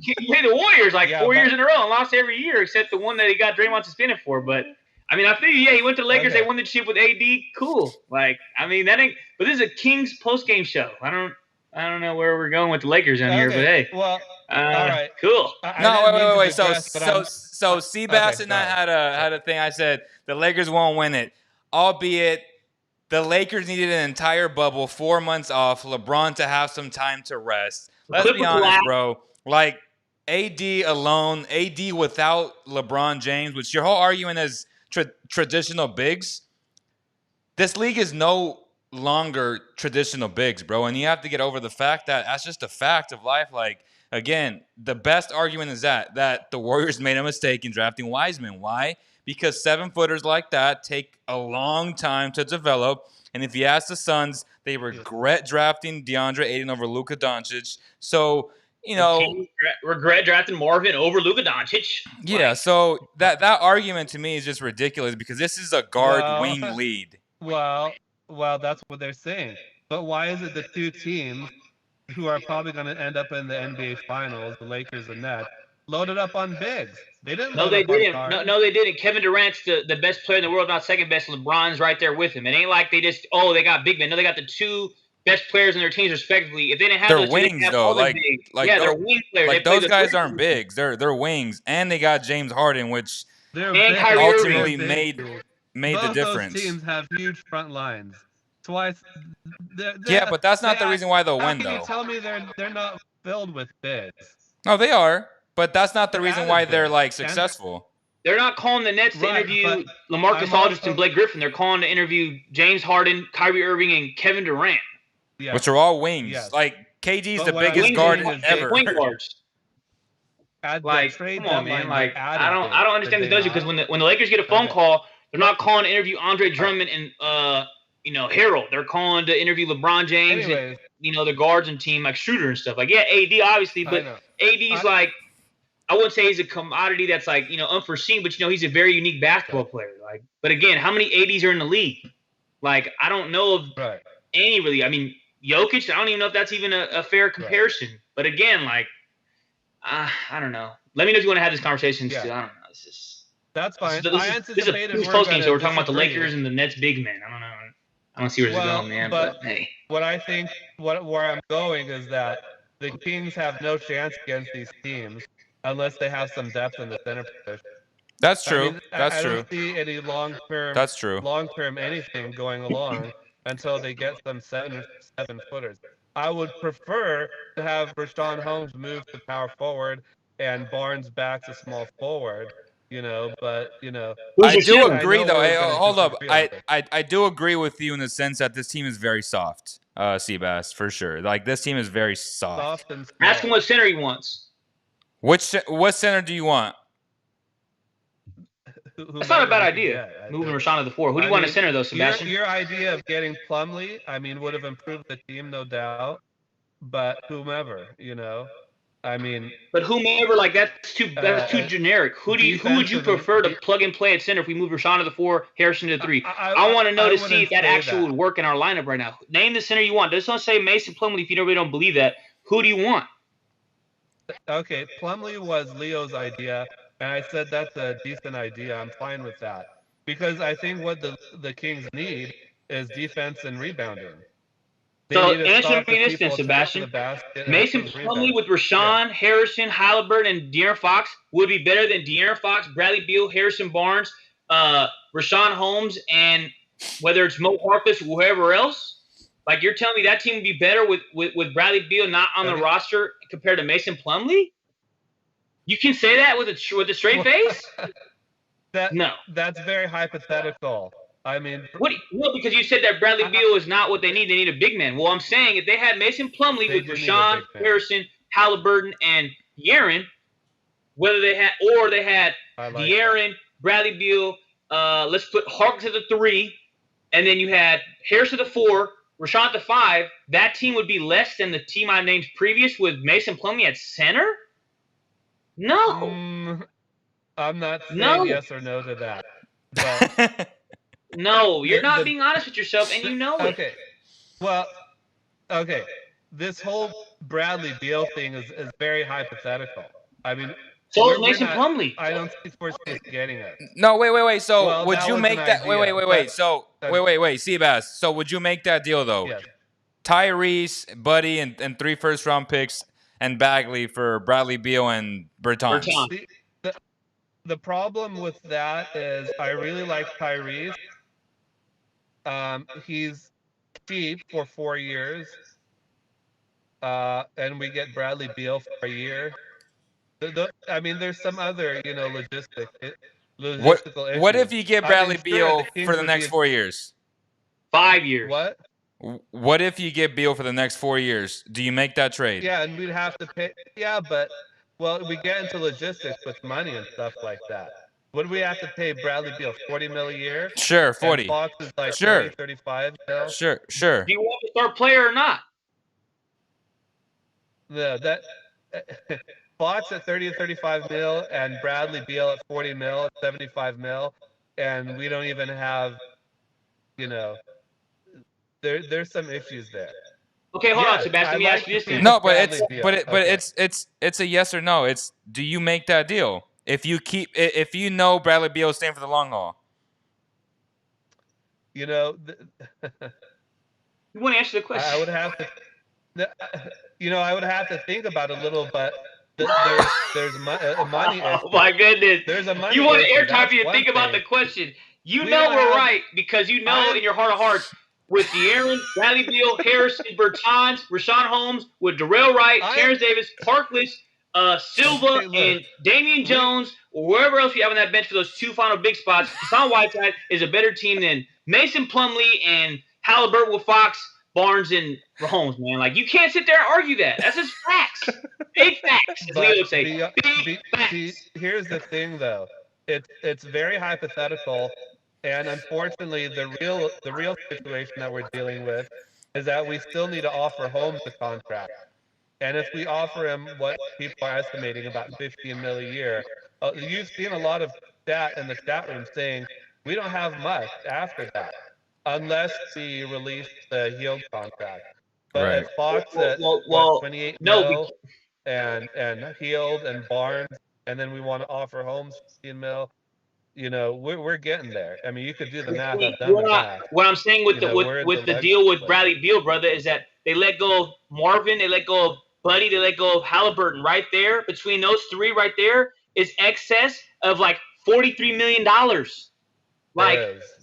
D: He played the Warriors 4 years in a row and lost every year except the one that he got Draymond suspended for. But I mean, I feel he went to the Lakers. They won the chip with AD. Cool. Like I mean, that ain't. But this is a Kings post game show. I don't know where we're going with the Lakers on here, but hey.
C: Well, all right.
D: Cool.
A: Wait. So Seabass and I had a thing. I said the Lakers won't win it, albeit the Lakers needed an entire bubble, 4 months off, LeBron to have some time to rest. Let's be honest, bro. Like AD alone, AD without LeBron James, which your whole argument is traditional bigs. This league is no longer traditional bigs, bro, and you have to get over the fact that that's just a fact of life. Like again, the best argument is that the Warriors made a mistake in drafting Wiseman. Why? Because 7-footers like that take a long time to develop. And if you ask the Suns, they regret drafting DeAndre Ayton over Luka Doncic. So,
D: regret drafting Marvin over Luka Doncic.
A: Yeah, so that argument to me is just ridiculous because this is a guard wing lead.
C: Well, that's what they're saying. But why is it the two teams who are probably going to end up in the NBA Finals, the Lakers and Nets, loaded up on bigs? They didn't.
D: No, they didn't. No, they didn't. Kevin Durant's the best player in the world, not second best. LeBron's right there with him. It ain't like they just they got big men. No, they got the two best players in their teams respectively. If they didn't have
A: they're
D: those
A: wings
D: two,
A: though,
D: they're wing players.
A: Like those guys aren't bigs. They're wings, and they got James Harden, which ultimately made the difference.
C: Those teams have huge front lines. Twice.
A: Yeah, but that's not the reason why they'll win, though.
C: How can you tell me they're not filled with bigs?
A: No, they are, but that's not the reason why they're successful.
D: They're not calling the Nets to interview LaMarcus Aldridge and Blake Griffin. They're calling to interview James Harden, Kyrie Irving, and Kevin Durant.
A: Yes. Which are all wings. Yes. Like KD's the biggest guard ever.
D: Point guards. Come on, man. I don't understand the because when the Lakers get a phone call, they're not calling to interview Andre Drummond and Harold. They're calling to interview LeBron James and the guards and team like Schroeder and stuff. AD obviously, but AD's I wouldn't say he's a commodity that's unforeseen, but he's a very unique basketball player. But again, how many ADs are in the league? I don't know of any really. I mean, Jokic, I don't even know if that's even a fair comparison. Right. But again, I don't know. Let me know if you want to have this conversation still. I don't know.
C: That's fine.
D: This is a post game, so we're talking about the Lakers and the Nets big men. I don't know. I don't see where it's going, man. But hey,
C: what I think, where I'm going is that the Kings have no chance against these teams unless they have some depth in the center position.
A: That's true.
C: I mean,
A: That's
C: I
A: true.
C: don't see any long-term
A: That's true.
C: anything going along until they get some 7-footers. I would prefer to have Rashawn Holmes move to power forward and Barnes back to small forward, but
D: Who's
A: I
D: your
A: do
D: center?
A: agree, though.
C: we're
A: Hey,
C: gonna
A: hold up.
C: disagree on this.
A: I do agree with you in the sense that this team is very soft, Seabass, for sure. Like, this team is very soft.
C: Soft and small.
D: Ask him what center he wants.
A: What center do you want?
D: That's not a bad idea. Moving Rashawn to the 4. Who do you want to center, though, Sebastian?
C: Your idea of getting Plumlee, would have improved the team, no doubt. But whomever,
D: But whomever, like that's too generic. Who would you prefer to plug and play at center if we move Rashawn to the 4, Harrison to the 3? I want to know to see if that actually would work in our lineup right now. Name the center you want. Just don't say Mason Plumlee if you really don't believe that. Who do you want?
C: Okay, Plumlee was Leo's idea, and I said that's a decent idea. I'm fine with that because I think what the Kings need is defense and rebounding.
D: So answer me this then, Sebastian. Mason Plumlee with Rashawn, Harrison, Halliburton, and De'Aaron Fox would be better than De'Aaron Fox, Bradley Beal, Harrison Barnes, Rashawn Holmes, and whether it's Mo Harkless or whoever else. Like, you're telling me that team would be better with Bradley Beal not on the roster compared to Mason Plumlee? You can say that with a straight face? No.
C: That's very hypothetical. I mean,
D: because you said that Bradley Beal is not what they need. They need a big man. Well, I'm saying if they had Mason Plumlee with Rashawn, Harrison, Halliburton, and De'Aaron, they had De'Aaron, Bradley Beal, let's put Harkless to the 3, and then you had Harris to the 4, Rashawn to 5, that team would be less than the team I named previous with Mason Plumlee at center? No.
C: I'm not saying yes or no to that. But
D: no, you're not being honest with yourself, and you know it.
C: Okay. Well, okay. This whole Bradley Beal thing is very hypothetical. I mean,
D: so is Mason Plumlee.
C: I don't think we're getting it.
A: No, wait. So would you make that? Wait. So wait, Seabass. So would you make that deal though?
C: Yes.
A: Tyrese, Buddy, and 3 first-round picks, and Bagley for Bradley Beal and Bertans.
C: The problem with that is I really like Tyrese. He's cheap for 4 years, and we get Bradley Beal for a year. I mean, there's some other, logistical issues.
A: What if you get Bradley Beal for the next 4 years?
D: 5 years.
C: What?
A: What if you get Beal for the next 4 years? Do you make that trade?
C: Yeah, and we'd have to pay. Yeah, but we get into logistics with money and stuff like that. Would we have to pay Bradley Beal $40 million a year?
A: Sure, 40.
C: And Fox is like
A: sure.
C: 30, 35 mil?
A: Sure.
D: Do you want to start player or not?
C: No, that Fox at 30 to 35 mil and Bradley Beal at 40 mil, at 75 mil, and we don't even have, there's some issues there.
D: Okay, hold on, Sebastian. Let me ask you this then.
A: No, but it's a yes or no. It's, do you make that deal if you know Bradley Beal is staying for the long haul?
C: You
D: want to answer the question?
C: I would have to. I would have to think about it a little, but there's money.
D: Oh my goodness!
C: There's a money.
D: You want airtime you to think about the question. We're right because in your heart of hearts. With De'Aaron, Bradley Beal, Harrison, Bertans, Rashawn Holmes, with Darrell Wright, Terrence Davis, Harkless, Silva, and Damian Jones, or wherever else you have on that bench for those 2 final big spots, Hassan Whiteside is a better team than Mason Plumlee and Halliburton with Fox, Barnes, and Holmes, man. Like, you can't sit there and argue that. That's just facts. Big facts, as Leo would say. Big facts.
C: Here's the thing, though. It's very hypothetical. And unfortunately, the real situation that we're dealing with is that we still need to offer Holmes a contract. And if we offer him what people are estimating about $15 million a year, you've seen a lot of stat in the chat room saying we don't have much after that, unless we release the Hield contract. But at Fox at 28 mil and Hield and Barnes, and then we want to offer Holmes 15 mil. We're getting there. I mean, you could do the math.
D: What I'm saying with the deal with Bradley Beal, brother, is that they let go of Marvin, they let go of Buddy, they let go of Halliburton. Right there, between those 3 right there is excess of like $43 million. Like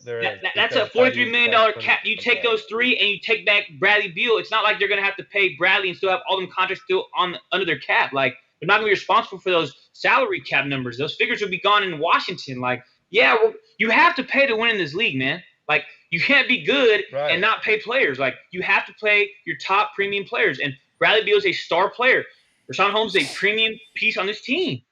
C: there is.
D: That's a $43 million cap. You take those three and you take back Bradley Beal. It's not like they're gonna have to pay Bradley and still have all them contracts still under their cap. Like they're not gonna be responsible for those salary cap numbers. Those figures will be gone in Washington. Like, yeah, you have to pay to win in this league, man. Like you can't be good and not pay players. Like you have to play your top premium players. And Bradley Beal is a star player. Rashawn Holmes is a premium piece on this team.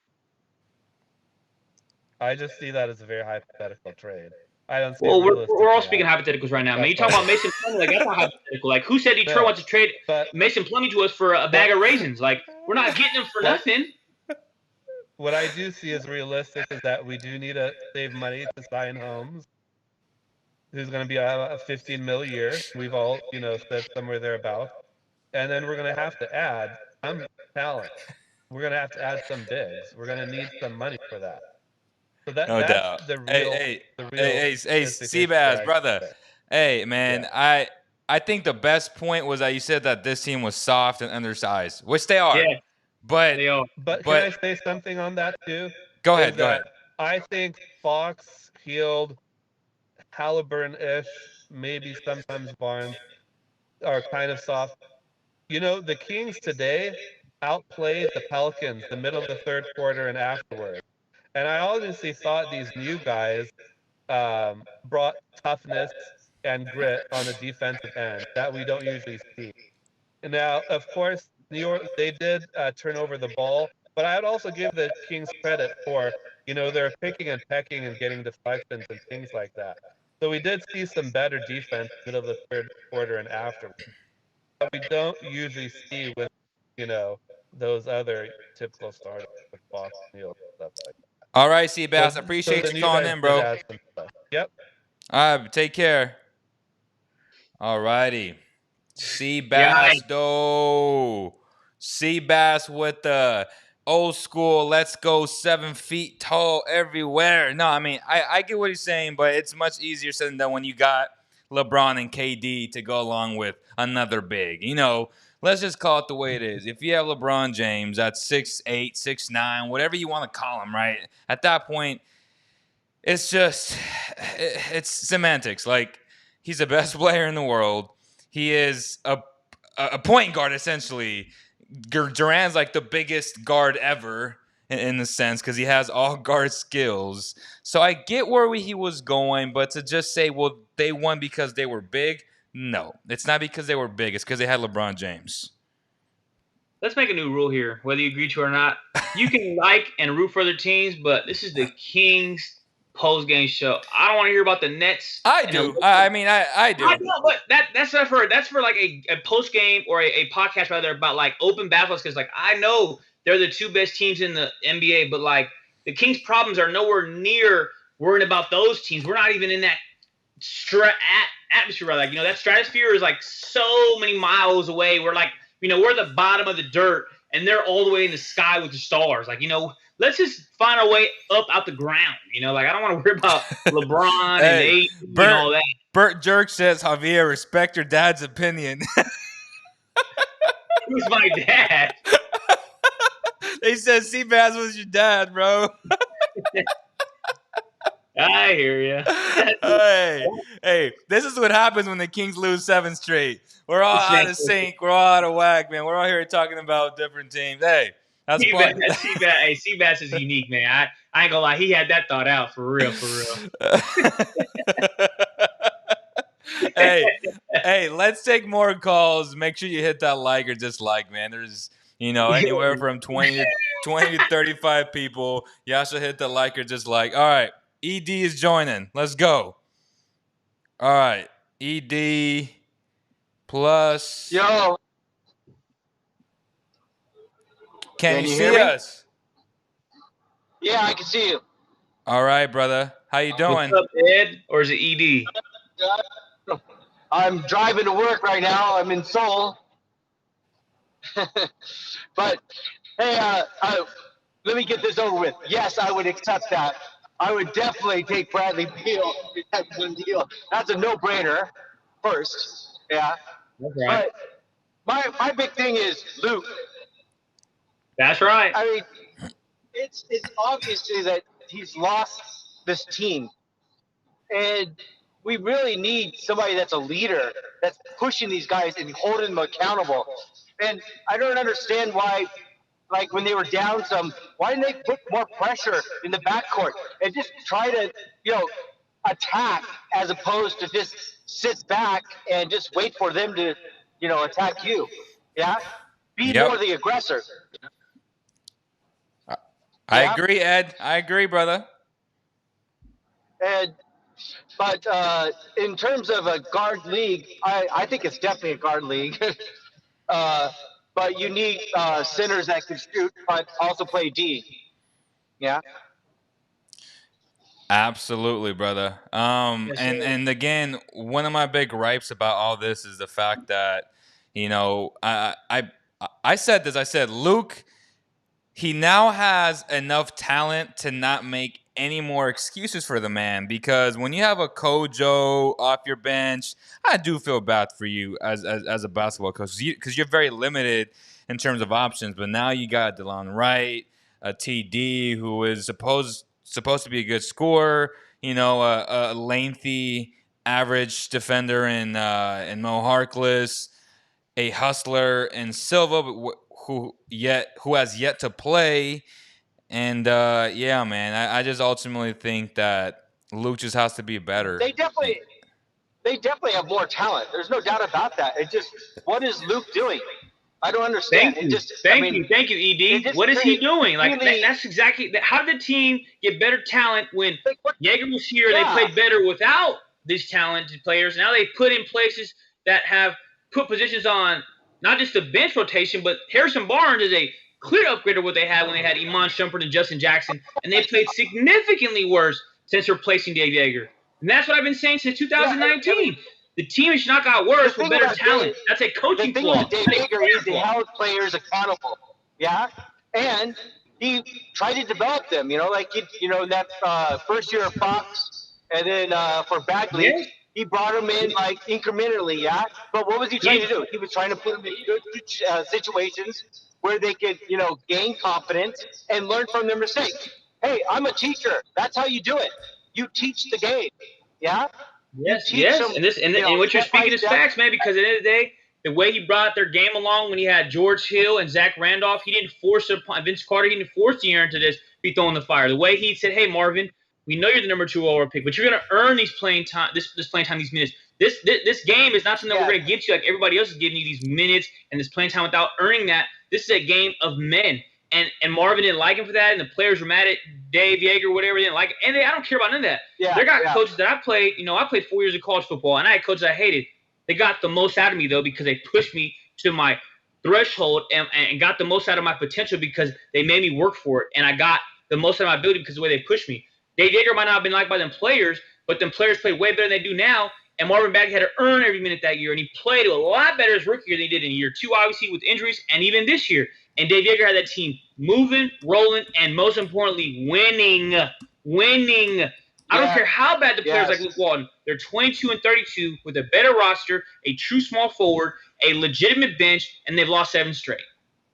C: I just see that as a very hypothetical trade. I don't see.
D: Well, we're all speaking hypotheticals right now, man. You talking about Mason Plumlee? Like that's not hypothetical. Like who said Detroit wants to trade Mason Plumlee to us for a bag of raisins? Like we're not getting him for nothing.
C: What I do see as realistic is that we do need to save money to sign Holmes, who's going to be a $15 million a year. We've all said somewhere thereabouts, and then we're going to have to add some talent. We're going to have to add some bigs. We're going to need some money for that. So
A: No doubt. Hey, Seabass, brother. Hey, man, I think the best point was that you said that this team was soft and undersized, which they are.
D: Yeah,
A: but
D: they are.
C: But can I say something on that too?
A: Go ahead.
C: I think Fox, Hield, Halliburton-ish, maybe sometimes Barnes are kind of soft. The Kings today outplayed the Pelicans the middle of the third quarter and afterwards. And I honestly thought these new guys brought toughness and grit on the defensive end that we don't usually see. And now, of course, New York, they did turn over the ball, but I'd also give the Kings credit for, they're picking and pecking and getting deflections and things like that. So we did see some better defense middle of the third quarter and afterwards. But we don't usually see with, those other typical starters with Fox, Neal, stuff like that.
A: All right, Seabass, appreciate you calling in, bro.
C: Yep.
A: All right, take care. All righty. Seabass, though. Seabass with the old school, let's go 7 feet tall everywhere. No, I mean, I get what he's saying, but it's much easier said than done when you got LeBron and KD to go along with another big. Let's just call it the way it is. If you have LeBron James at 6'8", 6'9", whatever you want to call him, right? At that point, it's semantics. Like, he's the best player in the world. He is a point guard, essentially. Durant's like the biggest guard ever in the sense because he has all guard skills. So I get where he was going, but to just say, well, they won because they were big, no. It's not because they were big. It's because they had LeBron James.
D: Let's make a new rule here, whether you agree to it or not. You can like and root for other teams, but this is the Kings post-game show. I don't want to hear about the Nets.
A: I do. I do.
D: I know, but that's for like a post-game or a podcast rather about like open battles because like I know they're the two best teams in the NBA, but like the Kings' problems are nowhere near worrying about those teams. We're not even in that atmosphere. Like that stratosphere is like so many miles away. We're like we're at the bottom of the dirt, and they're all the way in the sky with the stars. Like let's just find our way up out the ground. Like I don't want to worry about LeBron and AD and all that.
A: Bert Jerk says, Javier, respect your dad's opinion.
D: Who's my dad?
A: They said Seabass was your dad, bro.
D: I hear you.
A: Hey, this is what happens when the Kings lose 7 straight. We're all out of sync. We're all out of whack, man. We're all here talking about different teams. Hey, that's fun.
D: Seabass is unique, man. I ain't gonna lie. He had that thought out for real.
A: Hey, let's take more calls. Make sure you hit that like or dislike, man. There's anywhere from 20 to 35 people. You also hit the like or dislike. All right. ED is joining. Let's go. All right. ED plus.
E: Yo.
A: Can you see us?
E: Yeah, I can see you.
A: All right, brother. How you doing?
D: What's up, Ed? Or is it ED?
E: I'm driving to work right now. I'm in Seoul. But, hey, let me get this over with. Yes, I would accept that. I would definitely take Bradley Beal. That's a no-brainer first. Yeah.
D: That's right.
E: But my big thing is Luke.
D: That's right.
E: I mean, it's obviously that he's lost this team, and we really need somebody that's a leader, that's pushing these guys and holding them accountable. And I don't understand why, like when they were down some, why didn't they put more pressure in the backcourt and just try to, attack as opposed to just sit back and just wait for them to, attack you. Yeah? Be more the aggressor.
A: I agree, Ed. I agree, brother.
E: But in terms of a guard league, I think it's definitely a guard league. But you need centers that can shoot, but also play D. Yeah.
A: Absolutely, brother. And again, one of my big gripes about all this is the fact that, I said this. I said Luke, he now has enough talent to not make any more excuses for the man, because when you have a Kojo off your bench, I do feel bad for you as a basketball coach, because you're very limited in terms of options. But now you got DeLon Wright, a TD who is supposed to be a good scorer, a lengthy average defender in Mo Harkless, a hustler in Silva, who has yet to play. And man, I just ultimately think that Luke just has to be better.
E: They definitely have more talent. There's no doubt about that. It just, what is Luke doing? I don't understand.
D: Thank you, Ed. What is he doing? Like that's exactly how did the team get better talent when Yeager was here? Yeah. They played better without these talented players. Now they put in places that have put positions on not just the bench rotation, but Harrison Barnes is a clear upgrade of what they had when they had Iman Shumpert and Justin Jackson, and they played significantly worse since replacing Dave Yeager. And that's what I've been saying since 2019. The team has not got worse with better talent. That's a coaching flaw.
E: The thing with Dave Yeager is he held players accountable. Yeah? And he tried to develop them, that first year of Fox, and then for Bagley, yeah. He brought them in like incrementally, yeah? But what was he trying to do? He was trying to put them in good situations where they could, gain confidence and learn from their mistakes. Hey, I'm a teacher. That's how you do it. You teach the game. Yeah?
D: Yes. And what you're speaking is facts, man, because at the end of the day, the way he brought their game along when he had George Hill and Zach Randolph, he didn't force Vince Carter, he didn't force the air into this, be throwing the fire. The way he said, hey, Marvin, we know you're the number 2 overall pick, but you're going to earn these playing time, this playing time, these minutes. This game is not something that we're going to give you like everybody else is giving you these minutes and this playing time without earning that. This is a game of men. And Marvin didn't like him for that, and the players were mad at Dave Yeager, whatever, they didn't like it. And I don't care about none of that. Yeah, there got coaches that I played, I played 4 years of college football, and I had coaches I hated. They got the most out of me, though, because they pushed me to my threshold and got the most out of my potential because they made me work for it. And I got the most out of my ability because of the way they pushed me. Dave Yeager might not have been liked by them players, but them players played way better than they do now. And Marvin Bagley had to earn every minute that year, and he played a lot better as rookie year than he did in year 2, obviously, with injuries, and even this year. And Dave Yeager had that team moving, rolling, and most importantly, winning. I don't care how bad the players like Luke Walton. They're 22-32 with a better roster, a true small forward, a legitimate bench, and they've lost 7 straight.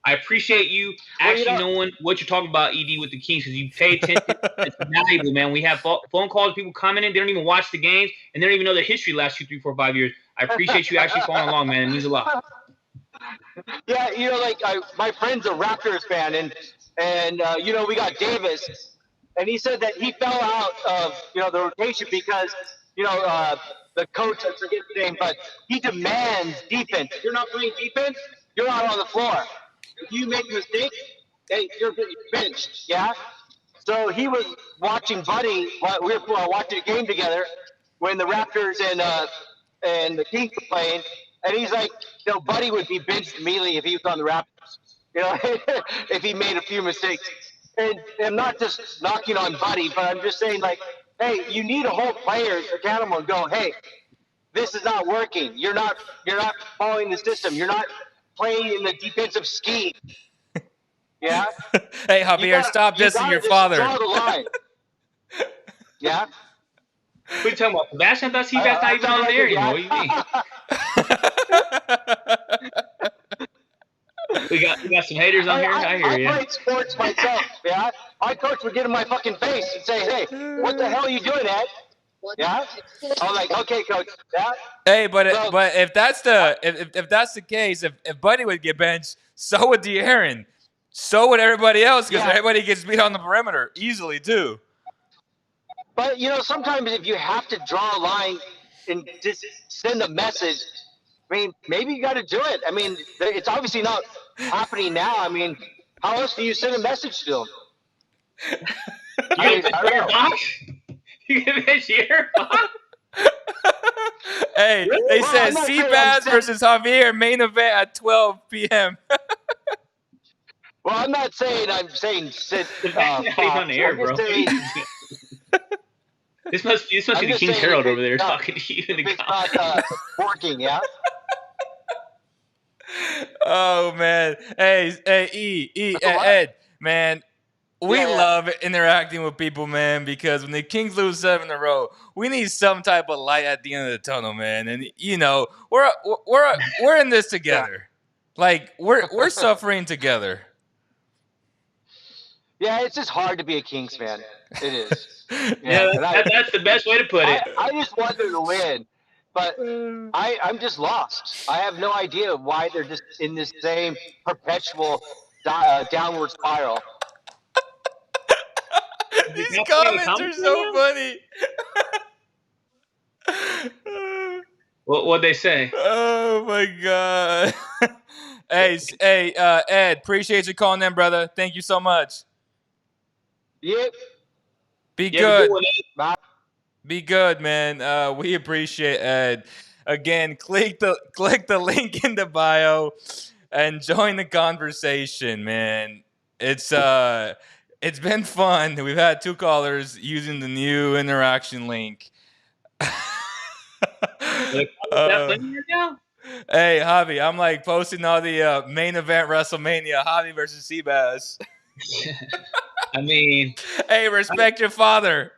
D: I appreciate you knowing what you're talking about, ED, with the Kings, because you pay attention. It's valuable, man. We have phone calls, people coming in. They don't even watch the games, and they don't even know the history the last 2, 3, 4, 5 years. I appreciate you actually following along, man. It means a lot.
E: Yeah, my friend's a Raptors fan, and we got Davis, and he said that he fell out of, the rotation because, the coach, I forget the name, but he demands defense. If you're not playing defense, you're not on the floor. If you make a mistake, hey, you're benched, yeah? So he was watching Buddy, we were watching a game together when the Raptors and the Kings were playing, and he's like, Buddy would be benched immediately if he was on the Raptors, if he made a few mistakes. And I'm not just knocking on Buddy, but I'm just saying, like, hey, you need to hold players accountable and go, hey, this is not working. You're not following the system. You're not playing in the defensive scheme. Yeah?
A: Hey, Javier, stop dissing your father.
E: Draw the line. Yeah?
D: What are you talking about? Sebastian, I thought you guys not even on there anymore. What do you mean? we got some haters on here. I hear you.
E: I played sports myself. Yeah, my coach would get in my fucking face and say, "Hey, what the hell are you doing, Ed?" Yeah. I'm like, "Okay, coach." Yeah.
A: Hey, but if that's the case, if Buddy would get benched, so would De'Aaron, so would everybody else, because everybody gets beat on the perimeter easily too.
E: But sometimes if you have to draw a line and just send a message, I mean, maybe you got to do it. I mean, it's obviously not happening now. I mean, how else do you send a message to them?
D: I don't know. You can bench your box?
A: Hey, they said Seabass versus Javier main event at 12 p.m.
E: Well, I'm not saying. I'm saying sit.
D: On the air, bro. This must be the King's Herald over there talking to you in the comments.
E: It's not working, yeah.
A: Oh man, hey, Ed, man. We love interacting with people, man, because when the Kings lose 7 in a row, we need some type of light at the end of the tunnel, man. And we're in this together. Like we're suffering together.
E: Yeah, it's just hard to be a Kings fan. It is.
D: That's the best way to put it.
E: I just want them to win, but I'm just lost. I have no idea why they're just in this same perpetual downward spiral.
A: These comments are so funny.
D: What'd they say?
A: Oh my god. Hey, Ed, appreciate you calling in, brother. Thank you so much.
E: Yep.
A: Be good. Be good, man. We appreciate Ed. Again, click the link in the bio and join the conversation, man. It's been fun. We've had 2 callers using the new interaction link. Hey, Javi, I'm like posting all the main event WrestleMania, Javi versus Seabass.
D: I mean,
A: hey, respect your father.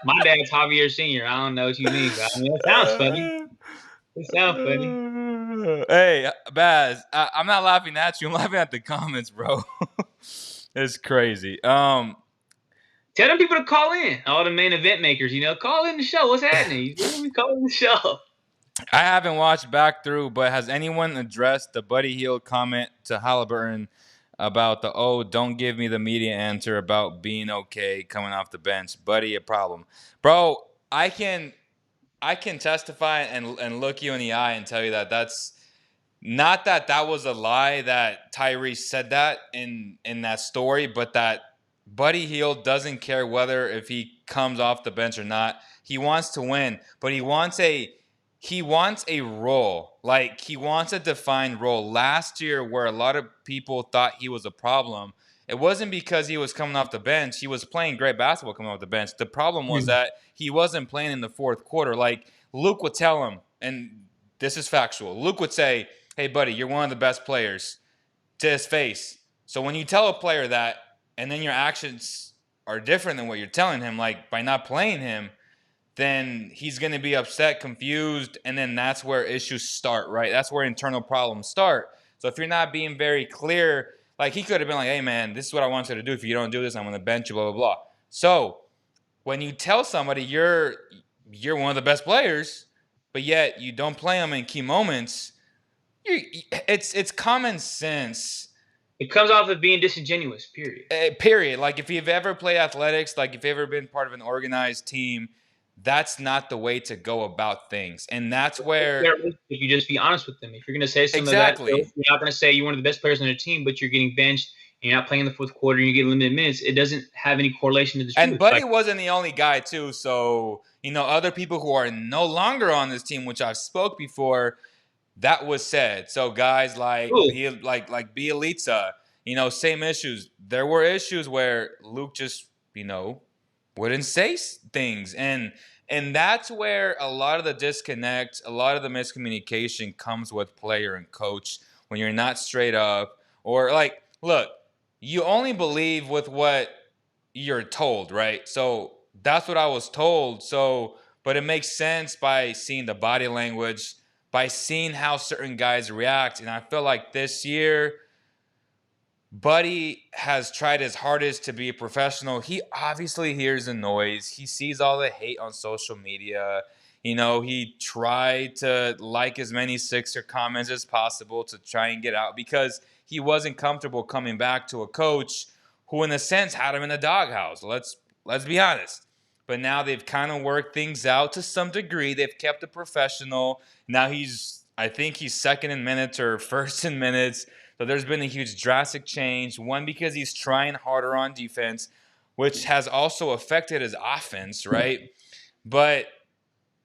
D: My dad's Javier Sr. I don't know what you mean, but I mean, it sounds funny. It sounds funny.
A: Hey, Baz, I'm not laughing at you. I'm laughing at the comments, bro. It's crazy. Tell
D: them people to call in. All the main event makers, call in the show. What's happening? Call in the show.
A: I haven't watched back through, but has anyone addressed the Buddy Hield comment to Halliburton about don't give me the media answer about being okay coming off the bench? Buddy, a problem. Bro, I can testify and look you in the eye and tell you that's not that was a lie that Tyrese said that in that story, but that Buddy Hield doesn't care whether if he comes off the bench or not. He wants to win, but he wants a role. Like, he wants a defined role. Last year, where a lot of people thought he was a problem, it wasn't because he was coming off the bench. He was playing great basketball coming off the bench. The problem was that he wasn't playing in the fourth quarter. Like, Luke would tell him, and this is factual. Luke would say, hey, buddy, you're one of the best players, to his face. So when you tell a player that, and then your actions are different than what you're telling him, like by not playing him, then he's going to be upset, confused, and then that's where issues start, right? That's where internal problems start. So if you're not being very clear, like, he could have been like, hey, man, this is what I want you to do. If you don't do this, I'm going to bench you, blah, blah, blah. So when you tell somebody you're one of the best players, but yet you don't play them in key moments, it's common sense.
D: It comes off of being disingenuous, period.
A: Period. Like, if you've ever played athletics, like if you've ever been part of an organized team, that's not the way to go about things. And that's where...
D: If you just be honest with them. If you're going to say something like that, you're not going to say you're one of the best players on your team, but you're getting benched, and you're not playing in the fourth quarter, and you get limited minutes. It doesn't have any correlation to the truth.
A: And Buddy wasn't the only guy, too. So, other people who are no longer on this team, which I've spoke before, that was said. So guys like Bielitsa, same issues. There were issues where Luke just, wouldn't say things. And that's where a lot of the disconnect, a lot of the miscommunication comes with player and coach when you're not straight up. Or, like, look, you only believe with what you're told, right? So that's what I was told. So, but it makes sense by seeing the body language, by seeing how certain guys react. And I feel like this year, Buddy has tried his hardest to be a professional. He obviously hears the noise. He sees all the hate on social media. He tried to like as many Sixer comments as possible to try and get out because he wasn't comfortable coming back to a coach who, in a sense, had him in the doghouse. Let's be honest. But now they've kind of worked things out to some degree. They've kept it professional. Now I think he's second in minutes or first in minutes. So there's been a huge drastic change. One, because he's trying harder on defense, which has also affected his offense, right? But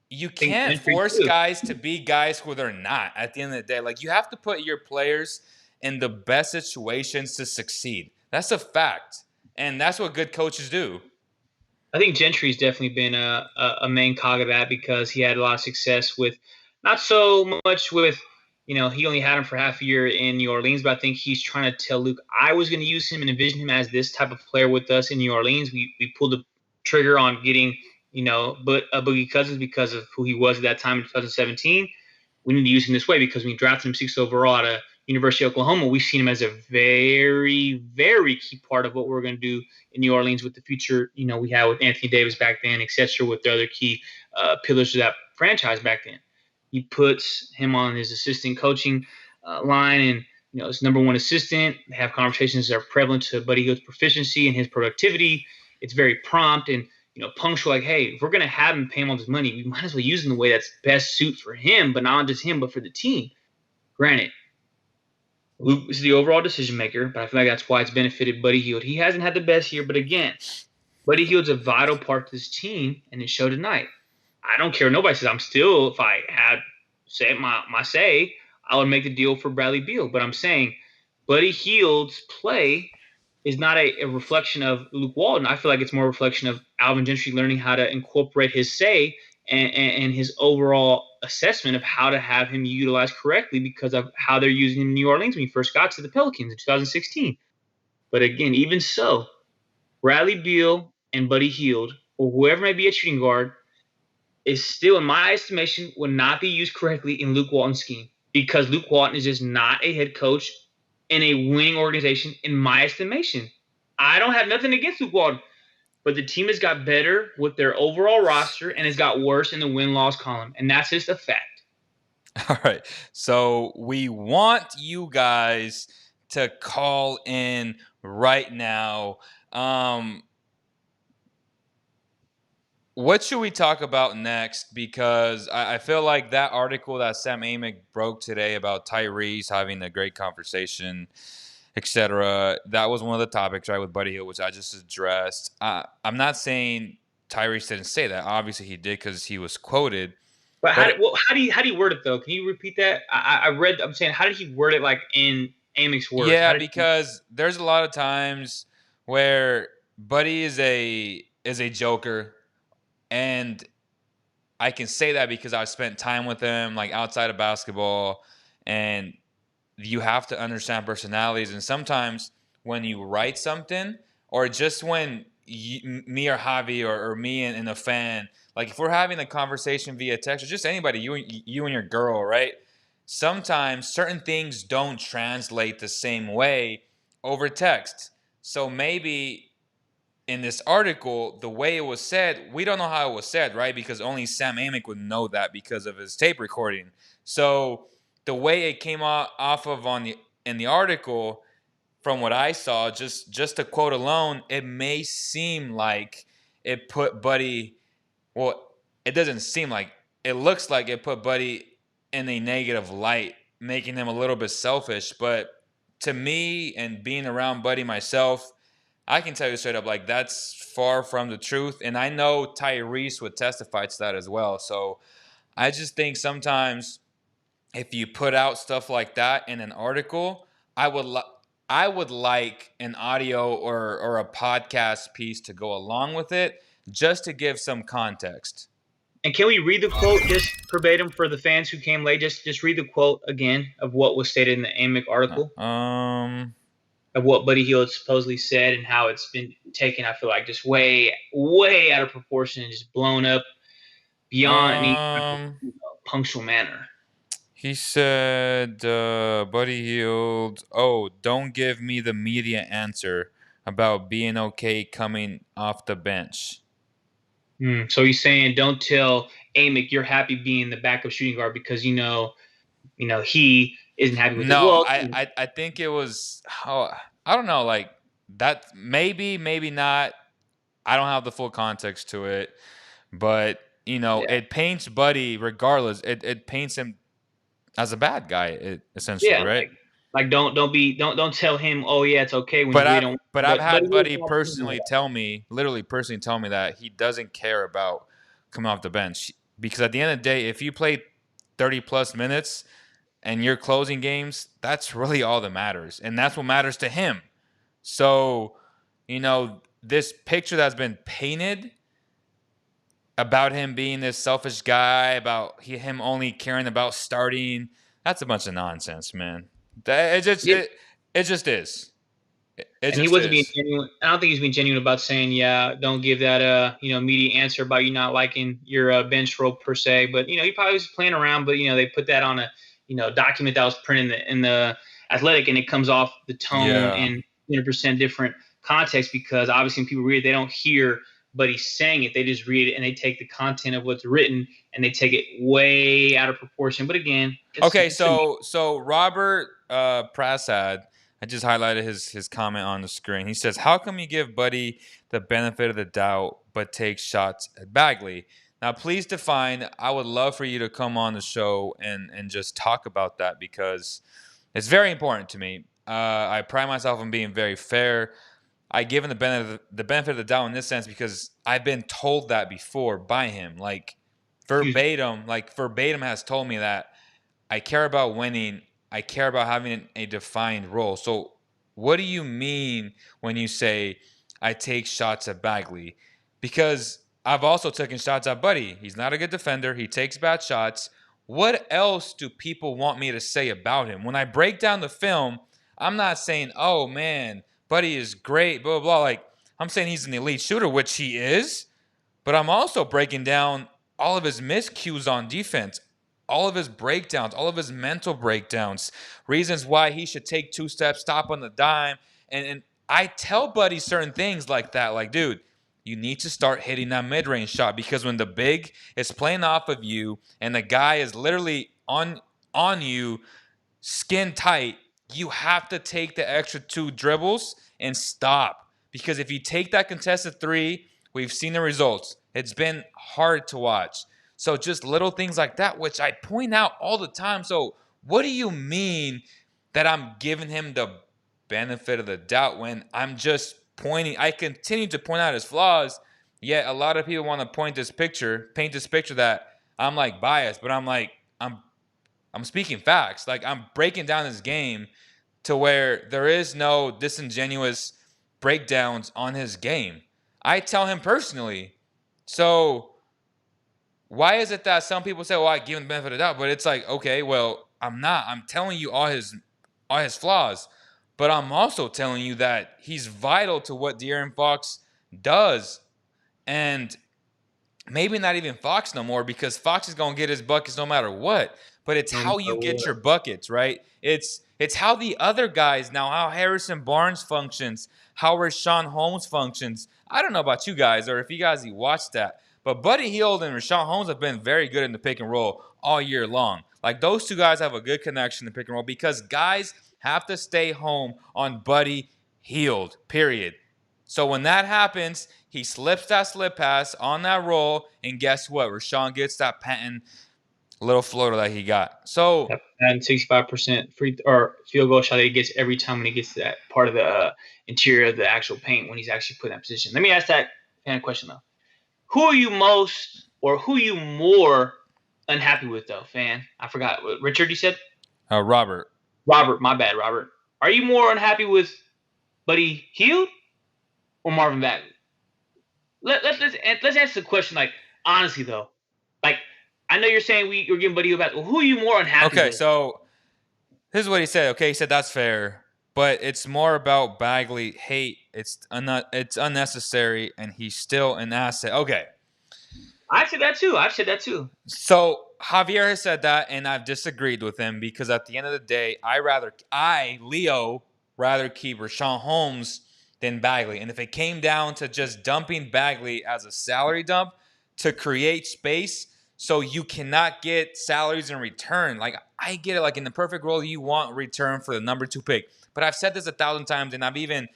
A: you can't force guys to be guys who they're not at the end of the day. Like, you have to put your players in the best situations to succeed. That's a fact. And that's what good coaches do.
D: I think Gentry's definitely been a main cog of that because he had a lot of success with, not so much with, he only had him for half a year in New Orleans, but I think he's trying to tell Luke, I was going to use him and envision him as this type of player with us in New Orleans. We pulled the trigger on getting, Boogie Cousins because of who he was at that time in 2017. We need to use him this way because we drafted him 6th overall at University of Oklahoma. We've seen him as a very, very key part of what we're going to do in New Orleans with the future, we had with Anthony Davis back then, et cetera, with the other key pillars of that franchise back then. He puts him on his assistant coaching line and, his number one assistant. They have conversations that are prevalent to Buddy Hield's proficiency and his productivity. It's very prompt and, punctual. Like, hey, if we're going to have him pay him all this money, we might as well use him the way that's best suit for him, but not just him, but for the team. Granted, Luke is the overall decision maker, but I feel like that's why it's benefited Buddy Hield. He hasn't had the best year, but again, Buddy Hield's a vital part to this team, and it showed tonight. I don't care. Nobody says if I had my say, I would make the deal for Bradley Beal. But I'm saying Buddy Hield's play is not a reflection of Luke Walton. I feel like it's more a reflection of Alvin Gentry learning how to incorporate his say and his overall assessment of how to have him utilized correctly because of how they're using him in New Orleans when he first got to the Pelicans in 2016. But again, even so, Bradley Beal and Buddy Hield, or whoever may be at shooting guard, is still, in my estimation, would not be used correctly in Luke Walton's scheme because Luke Walton is just not a head coach in a winning organization, in my estimation. I don't have nothing against Luke Walton, but the team has got better with their overall roster and has got worse in the win-loss column, and that's just a fact.
A: All right, so we want you guys to call in right now. What should we talk about next? Because I feel like that article that Sam Amick broke today about Tyrese having a great conversation, etc., that was one of the topics, right, with Buddy Hield, which I just addressed. I'm not saying Tyrese didn't say that. Obviously, he did because he was quoted.
D: But how do you word it, though? Can you repeat that? I'm saying, how did he word it, like, in Amick's words?
A: Yeah, because there's a lot of times where Buddy is a joker. And I can say that because I've spent time with him, like, outside of basketball, and you have to understand personalities. And sometimes when you write something, or just when me or Javi or me and a fan, like, if we're having a conversation via text, or just anybody, you and your girl, right? Sometimes certain things don't translate the same way over text. So maybe in this article, the way it was said, we don't know how it was said, right? Because only Sam Amick would know that because of his tape recording. So the way it came off of in the article, from what I saw, just a quote alone, it may seem like it put Buddy. Well, it doesn't seem like. It looks like it put Buddy in a negative light, making him a little bit selfish. But to me, and being around Buddy myself, I can tell you straight up, like, that's far from the truth. And I know Tyrese would testify to that as well. So I just think sometimes if you put out stuff like that in an article, I would like an audio or a podcast piece to go along with it, just to give some context.
D: And can we read the quote just verbatim for the fans who came late? Just read the quote again of what was stated in the Amick article. Of what Buddy Hield supposedly said and how it's been taken, I feel like, just way, way out of proportion and just blown up beyond any punctual manner.
A: He said, Buddy Hield, oh, don't give me the media answer about being okay coming off the bench.
D: So he's saying, don't tell Amick you're happy being the backup shooting guard because he isn't happy with it.
A: No,
D: Well,
A: I think it was, I don't know, like that maybe not. I don't have the full context to it, but
D: yeah.
A: it paints Buddy regardless. It paints him as a bad guy, essentially,
D: Yeah,
A: right?
D: like don't tell him, oh yeah, it's okay when
A: But
D: you really don't.
A: I've had Buddy
D: Like
A: literally personally tell me that he doesn't care about coming off the bench because at the end of the day, if you play 30+ minutes and you're closing games, that's really all that matters, and that's what matters to him. So, this picture that's been painted about him being this selfish guy, about him only caring about starting, that's a bunch of nonsense, man. It just is.
D: And he wasn't being genuine. I don't think he's being genuine about saying, yeah, don't give that media answer about you not liking your bench role per se. But he probably was playing around. But they put that on a document that was printed in the Athletic, and it comes off the tone in 100% different context because obviously when people read it, they don't hear Buddy saying it. They just read it and they take the content of what's written and they take it way out of proportion. But again,
A: so Robert Prasad. I just highlighted his comment on the screen. He says, how come you give Buddy the benefit of the doubt but take shots at Bagley? Now, please define. I would love for you to come on the show and just talk about that because it's very important to me. I pride myself on being very fair. I give him the benefit of the doubt in this sense because I've been told that before by him. Like verbatim has told me that I care about winning. I care about having a defined role. So what do you mean when you say I take shots at Bagley? Because I've also taken shots at Buddy. He's not a good defender. He takes bad shots. What else do people want me to say about him? When I break down the film, I'm not saying, oh, man, Buddy is great, blah, blah, blah. Like, I'm saying he's an elite shooter, which he is. But I'm also breaking down all of his miscues on defense. All of his breakdowns, all of his mental breakdowns, reasons why he should take 2 steps, stop on the dime. And I tell Buddy certain things like that. Like, dude, you need to start hitting that mid-range shot because when the big is playing off of you and the guy is literally on you, skin tight, you have to take the extra 2 dribbles and stop. Because if you take that contested 3, we've seen the results. It's been hard to watch. So just little things like that, which I point out all the time. So what do you mean that I'm giving him the benefit of the doubt when I'm just pointing? I continue to point out his flaws, yet a lot of people want to paint this picture that I'm like biased, but I'm like, I'm speaking facts. Like I'm breaking down his game to where there is no disingenuous breakdowns on his game. I tell him personally. So why is it that some people say, well, I give him the benefit of the doubt, but it's like, okay, well, I'm not. I'm telling you all his flaws, but I'm also telling you that he's vital to what De'Aaron Fox does. And maybe not even Fox no more because Fox is going to get his buckets no matter what. But it's how you get your buckets, right? It's how the other guys now, how Harrison Barnes functions, how Richaun Holmes functions. I don't know about you guys or if you guys watched that, but Buddy Hield and Richaun Holmes have been very good in the pick and roll all year long. Like those 2 guys have a good connection in the pick and roll because guys have to stay home on Buddy Hield, period. So when that happens, he slips that slip pass on that roll, and guess what? Richaun gets that patent little floater that he got. So
D: and 65% free or field goal shot that he gets every time when he gets to that part of the interior of the actual paint when he's actually put in that position. Let me ask that kind of question though. Who are you most or who are you more unhappy with though, fan? I forgot. Richard, you said?
A: Robert.
D: Robert, my bad, Robert. Are you more unhappy with Buddy Hield or Marvin Bagley? Let's answer the question like honestly though. Like I know you're saying you're giving Buddy Hield back. Well, who are you more unhappy with?
A: Okay, so this is what he said. Okay, he said that's fair, but it's more about Bagley. Hey, it's unnecessary, and he's still an asset. Okay.
D: I've said that too.
A: So Javier has said that, and I've disagreed with him because at the end of the day, Leo, rather keep Rashawn Holmes than Bagley. And if it came down to just dumping Bagley as a salary dump to create space so you cannot get salaries in return, like I get it, like in the perfect world, you want return for the number 2 pick. But I've said this 1,000 times, and I've even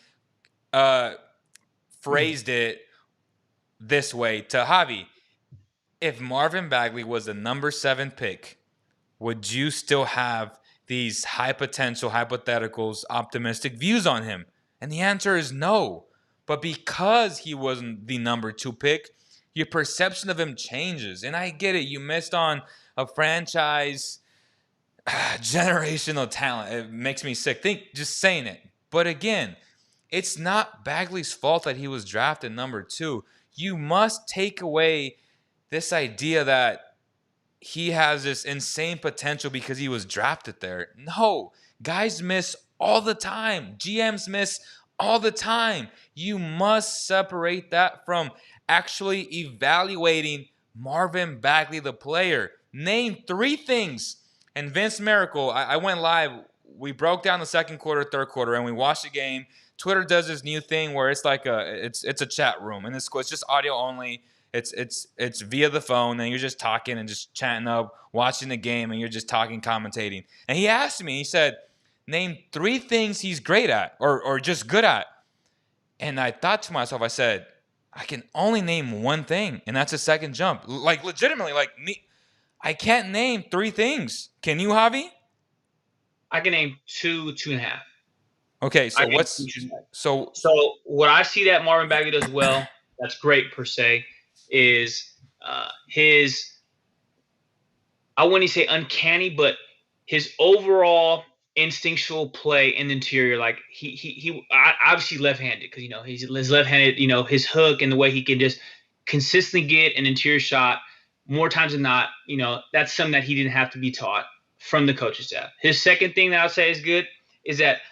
A: phrased it this way to Javi. If Marvin Bagley was the number 7 pick, would you still have these high potential, hypotheticals, optimistic views on him? And the answer is no. But because he wasn't the number 2 pick, your perception of him changes. And I get it. You missed on a franchise generational talent. It makes me sick. Think just saying it. But again, it's not Bagley's fault that he was drafted number 2. You must take away this idea that he has this insane potential because he was drafted there. No, guys miss all the time. GMs miss all the time. You must separate that from actually evaluating Marvin Bagley, the player. Name 3 things. And Vince Miracle, I went live. We broke down the second quarter, third quarter, and we watched the game. Twitter does this new thing where it's like it's a chat room, and it's just audio only. It's via the phone, and you're just talking and just chatting up, watching the game, and you're just talking, commentating. And he asked me, he said, name 3 things he's great at or just good at. And I thought to myself, I said, I can only name 1 thing, and that's a second jump. Like legitimately, like me, I can't name 3 things. Can you, Javi?
D: I can name 2.5.
A: Okay, so what's
D: so what I see that Marvin Bagley does well, that's great per se, is his, I wouldn't say uncanny, but his overall instinctual play in the interior. Like he obviously left-handed because he's left-handed. His hook and the way he can just consistently get an interior shot more times than not. That's something that he didn't have to be taught from the coaching staff. His second thing that I'll say is good is that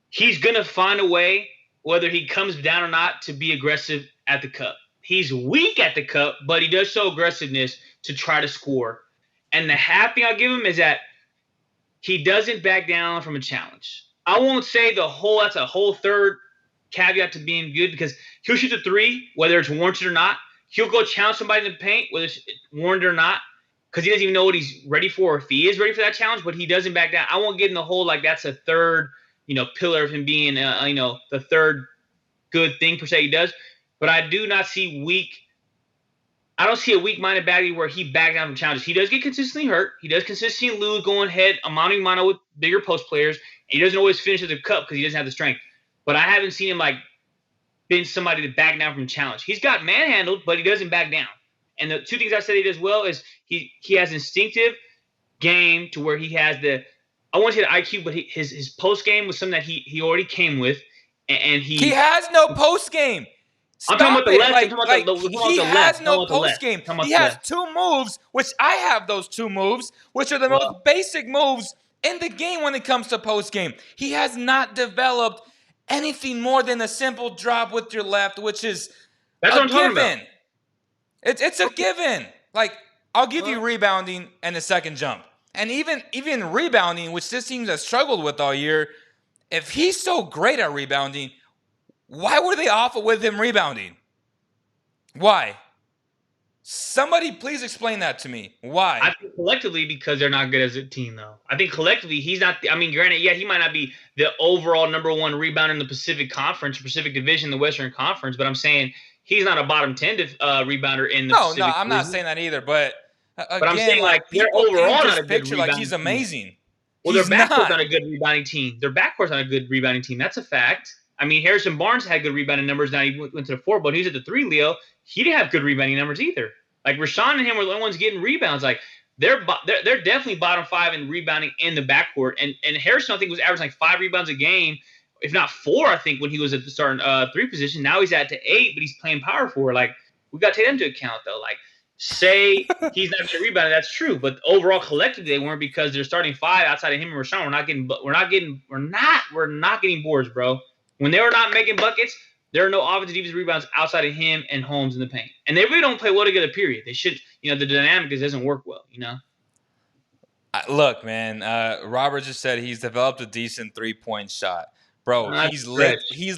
D: he's gonna find a way, whether he comes down or not, to be aggressive at the cup. He's weak at the cup, but he does show aggressiveness to try to score. And the half thing I'll give him is that he doesn't back down from a challenge. I won't say that's a whole third caveat to being good, because he'll shoot the 3, whether it's warranted or not. He'll go challenge somebody in the paint, whether it's warranted or not, because he doesn't even know what he's ready for, or if he is ready for that challenge, but he doesn't back down. I won't get in the whole like that's a third, pillar of him being, the third good thing per se he does. But I do not see I don't see a weak-minded Bagley where he back down from challenges. He does get consistently hurt. He does consistently lose going head, a mano with bigger post players. He doesn't always finish at the cup because he doesn't have the strength. But I haven't seen him like been somebody to back down from challenge. He's got manhandled, but he doesn't back down. And the 2 things I said he does well is he has instinctive game to where he has I won't say the IQ, but his post game was something that he already came with, and he
A: has no post game.
D: I'm talking about the left.
A: He has no post game. He has 2 moves, which I have those 2 moves, which are the most basic moves in the game when it comes to post game. He has not developed anything more than a simple drop with your left, which is
D: that's what I'm talking about.
A: It's a given. Like, I'll give you rebounding and a second jump. And even rebounding, which this team has struggled with all year, if he's so great at rebounding, why were they awful with him rebounding? Why? Somebody please explain that to me. Why?
D: I think collectively because they're not good as a team, though. I think collectively he's not – granted, yeah, he might not be the overall number 1 rebounder in the Pacific Conference, Pacific Division, the Western Conference, but I'm saying he's not a bottom 10 rebounder in the Pacific
A: No, I'm not
D: Division.
A: saying that either, but again,
D: I'm saying like they're overall not a good
A: picture
D: rebounding
A: like he's amazing.
D: Team. Well, their backcourt's not a good rebounding team. Their backcourt's not a good rebounding team. That's a fact. Harrison Barnes had good rebounding numbers. Now he went to the 4, but he was at the 3, Leo. He didn't have good rebounding numbers either. Like Rashawn and him were the only ones getting rebounds. Like they're definitely bottom 5 in rebounding in the backcourt. And Harrison, I think, was averaging like 5 rebounds a game, if not 4, I think, when he was at the starting 3 position. Now he's at to 8, but he's playing power forward. Like, we got to take that into account, though. Like, say he's not going to rebound, that's true. But overall, collectively, they weren't, because they're starting 5 outside of him and Rashawn. We're not getting boards, bro. When they were not making buckets, there are no offensive defensive rebounds outside of him and Holmes in the paint. And they really don't play well together, period. They should, the dynamic doesn't work well,
A: Look, man, Robert just said he's developed a decent 3-point shot. Bro, he's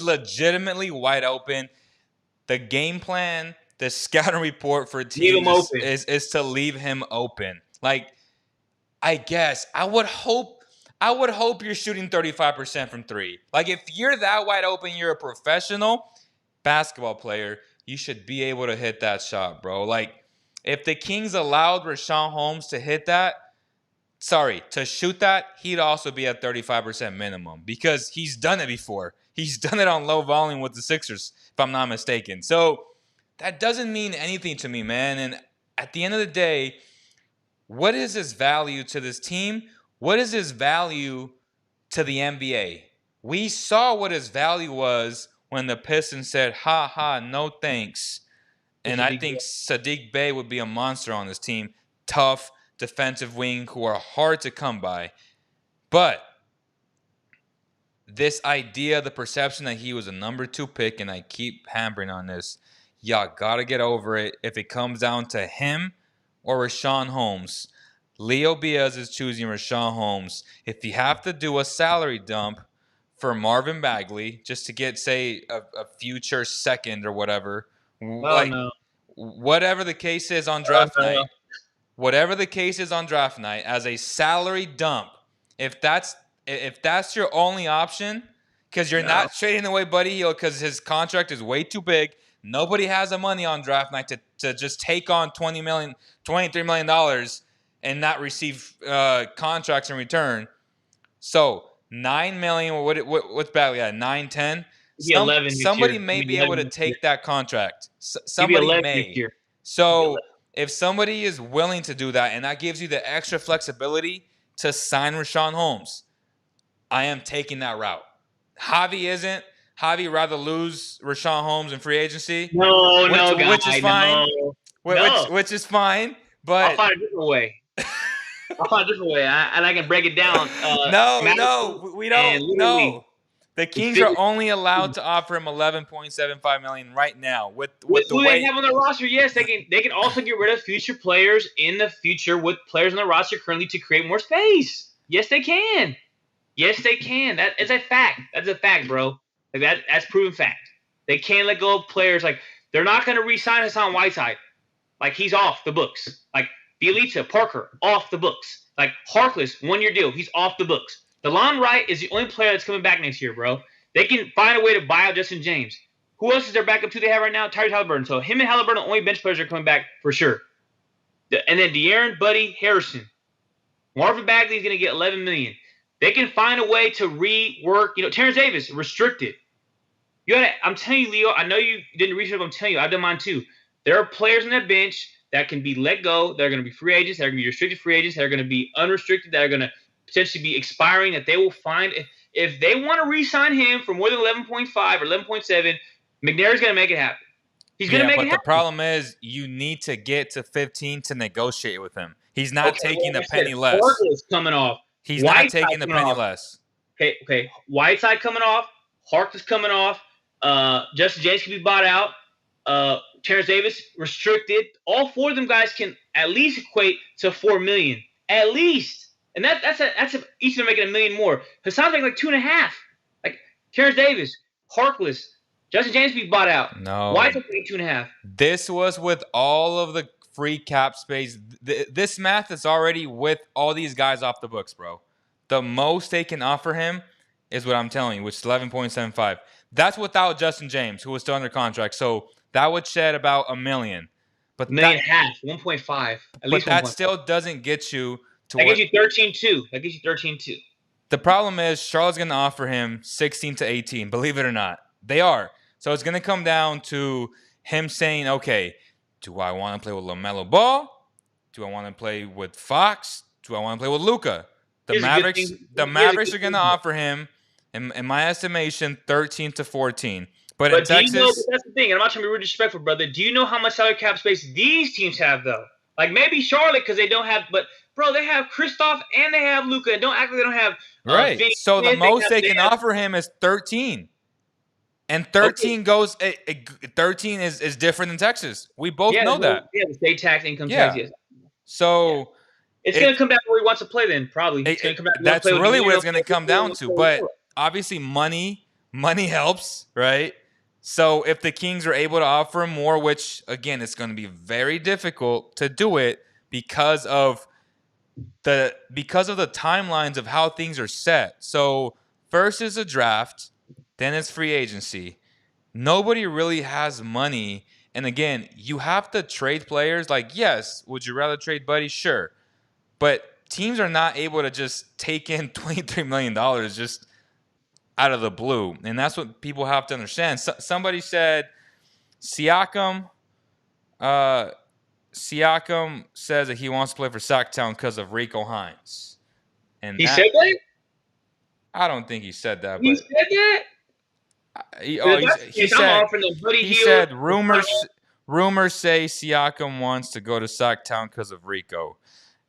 A: legitimately wide open. The game plan, the scouting report for teams is to leave him open. Like, I guess I would hope you're shooting 35% from 3. Like, if you're that wide open, you're a professional basketball player, you should be able to hit that shot, bro. Like, if the Kings allowed Richaun Holmes to shoot that, he'd also be at 35% minimum because he's done it before. He's done it on low volume with the Sixers, if I'm not mistaken. So that doesn't mean anything to me, man. And at the end of the day, what is his value to this team? What is his value to the NBA? We saw what his value was when the Pistons said, ha ha, no thanks. And I think Sadiq Bey would be a monster on this team. Tough defensive wing who are hard to come by. But this idea, the perception that he was a number 2 pick, and I keep hammering on this, y'all got to get over it. If it comes down to him or Richaun Holmes, Leo Biaz is choosing Richaun Holmes. If you have to do a salary dump for Marvin Bagley just to get, say, a future second or whatever, whatever the case is on draft night, as a salary dump, if that's your only option, because you're not trading away Buddy Hield because his contract is way too big. Nobody has the money on draft night to just take on $23 million and not receive contracts in return. So $9 million. What's Bagley at? 9, 10. Somebody may be able to take that contract. Somebody may. So if somebody is willing to do that, and that gives you the extra flexibility to sign Richaun Holmes, I am taking that route. Javi isn't. Javi rather lose Richaun Holmes in free agency. Which is fine. Which is fine. But
D: I'll find a different way. And I can break it down.
A: We don't. No. The Kings are only allowed to offer him $11.75 million right now. With the
D: who
A: way
D: they have on their roster, yes, they can also get rid of future players in the future with players on the roster currently to create more space. Yes, they can. That is a fact. That's a fact, bro. Like that's proven fact. They can't let go of players. Like, they're not going to re-sign Hassan Whiteside. Like, he's off the books. Like, Bielitsa, Parker, off the books. Like, Harkless, 1-year deal. He's off the books. DeLon Wright is the only player that's coming back next year, bro. They can find a way to buy out Justin James. Who else is their backup to they have right now? Tyrese Halliburton. So him and Halliburton are the only bench players that are coming back for sure. And then De'Aaron, Buddy, Harrison. Marvin Bagley is going to get $11 million. They can find a way to rework. Terrence Davis, restricted. I'm telling you, Leo, I know you didn't research, but I'm telling you, I've done mine too. There are players on that bench that can be let go. They're going to be free agents. They're going to be restricted free agents. They're going to be unrestricted. That are going to potentially be expiring, that they will find. If they want to re-sign him for more than 11.5 or 11.7, McNair's going to make it happen. He's going to make it happen.
A: But the problem is you need to get to 15 to negotiate with him. He's not taking a penny less.
D: Harkless coming off.
A: He's not taking the penny less.
D: Okay. Whiteside coming off. Harkless coming off. Justin James can be bought out. Terrence Davis restricted. All 4 of them guys can at least equate to $4 million. At least. And that's each of them making $1 million more. Hassan's making like 2.5. Like, Terrence Davis, Harkless, Justin James be bought out.
A: No.
D: Why is it 2.5?
A: This was with all of the free cap space. This math is already with all these guys off the books, bro. The most they can offer him is what I'm telling you, which is 11.75. That's without Justin James, who was still under contract. So that would shed about $1 million. But
D: $1.5 million, 1.5.
A: But that still doesn't get you to
D: that gives you 13.2.
A: The problem is Charlotte's going to offer him 16 to 18. Believe it or not, they are. So it's going to come down to him saying, okay, do I want to play with LaMelo Ball? Do I want to play with Fox? Do I want to play with Luka? The Mavericks are going to offer him, in my estimation, 13 to 14. But in Texas,
D: that's the thing. And I'm not trying to be disrespectful, brother. Do you know how much salary cap space these teams have, though? Like, maybe Charlotte because they don't have, but bro, they have Kristoff and they have Luka. Don't act like they don't have.
A: Right. So the most they can offer him is 13. And 13 goes. 13 is different than Texas. We both know that.
D: Yeah, the state tax, income
A: Yeah.
D: tax. Yes.
A: So
D: it's going to come down to where he wants to play. Then probably it's going to come down.
A: That's really what it's going to come down to. But obviously, money helps, right? So if the Kings are able to offer him more, which again, it's going to be very difficult to do it because of the timelines of how things are set. So first is a draft, then it's free agency. Nobody really has money. And again, you have to trade players. Like, yes, would you rather trade Buddy? Sure. But teams are not able to just take in $23 million just out of the blue. And that's what people have to understand. Somebody said Siakam says that he wants to play for Sacktown because of Rico Hines. And
D: he said that?
A: I don't think he said that.
D: He
A: but
D: said that?
A: He said rumors say Siakam wants to go to Sacktown because of Rico.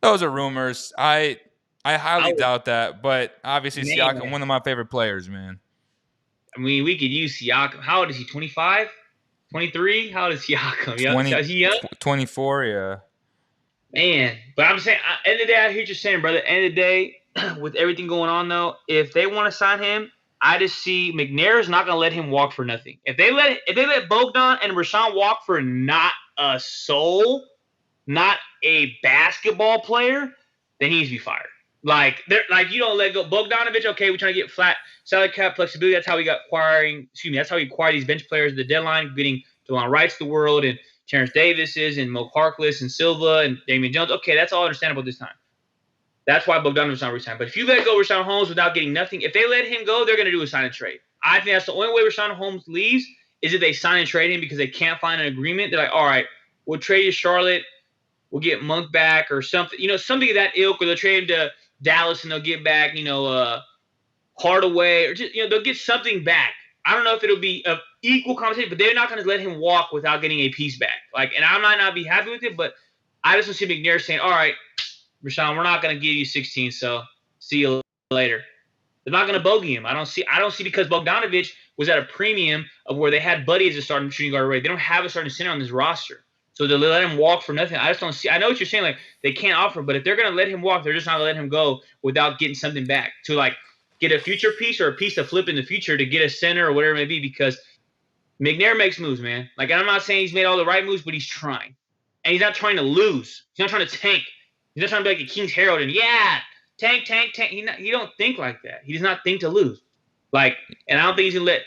A: Those are rumors. I highly doubt that, but obviously Siakam, one of my favorite players, man.
D: I mean, we could use Siakam. How old is he? 25? 23? How old is Siakam? Is he young?
A: 24, yeah.
D: Man, but I'm saying, end of the day, I hear what you're saying, brother. End of the day, with everything going on, though, if they want to sign him, I just see McNair is not going to let him walk for nothing. If they let Bogdan and Rashawn walk for not a soul, not a basketball player, then he needs to be fired. Like you don't let go Bogdanovich. Okay, we're trying to get flat salary cap flexibility. That's how we got That's how we acquired these bench players at the deadline, getting DeLon Wrights of the world and Terrence Davises and Mo Harkless and Silva and Damian Jones. Okay, that's all understandable this time. That's why Bogdanovich's not resigned. But if you let go Rashawn Holmes without getting nothing, if they let him go, they're going to do a sign and trade. I think that's the only way Rashawn Holmes leaves is if they sign and trade him because they can't find an agreement. They're like, all right, we'll trade you Charlotte. We'll get Monk back or something. Something of that ilk, or they'll trade him to Dallas and they'll get back, Hardaway, or just, they'll get something back. I don't know if it'll be an equal conversation, but they're not going to let him walk without getting a piece back. And I might not be happy with it, but I just don't see McNair saying, all right, Rashawn, we're not going to give you 16, so see you later. They're not going to bogey him. I don't see because Bogdanovich was at a premium of where they had Buddy as a starting shooting guard already. They don't have a starting center on this roster. So they let him walk for nothing. I just don't see. I know what you're saying. Like, they can't offer, but if they're going to let him walk, they're just not going to let him go without getting something back to, get a future piece or a piece to flip in the future to get a center or whatever it may be, because McNair makes moves, man. And I'm not saying he's made all the right moves, but he's trying. And he's not trying to lose. He's not trying to tank. He's not trying to be like a King's Herald and, tank. He don't think like that. He does not think to lose. And I don't think he's going to let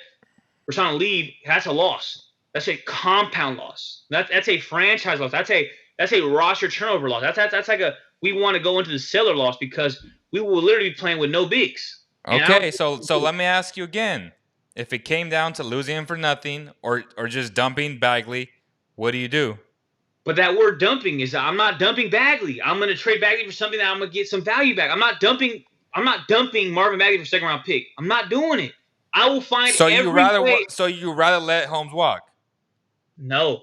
D: Rashawn leave. That's a loss. That's a compound loss. That's a franchise loss. That's a roster turnover loss. That's like we want to go into the cellar loss because we will literally be playing with no bigs.
A: Okay, so let me ask you again. If it came down to losing him for nothing or just dumping Bagley, what do you do?
D: But that word dumping is I'm not dumping Bagley. I'm going to trade Bagley for something that I'm going to get some value back. I'm not dumping Marvin Bagley for second round pick. I'm not doing it. I will find
A: So you rather let Holmes walk?
D: No.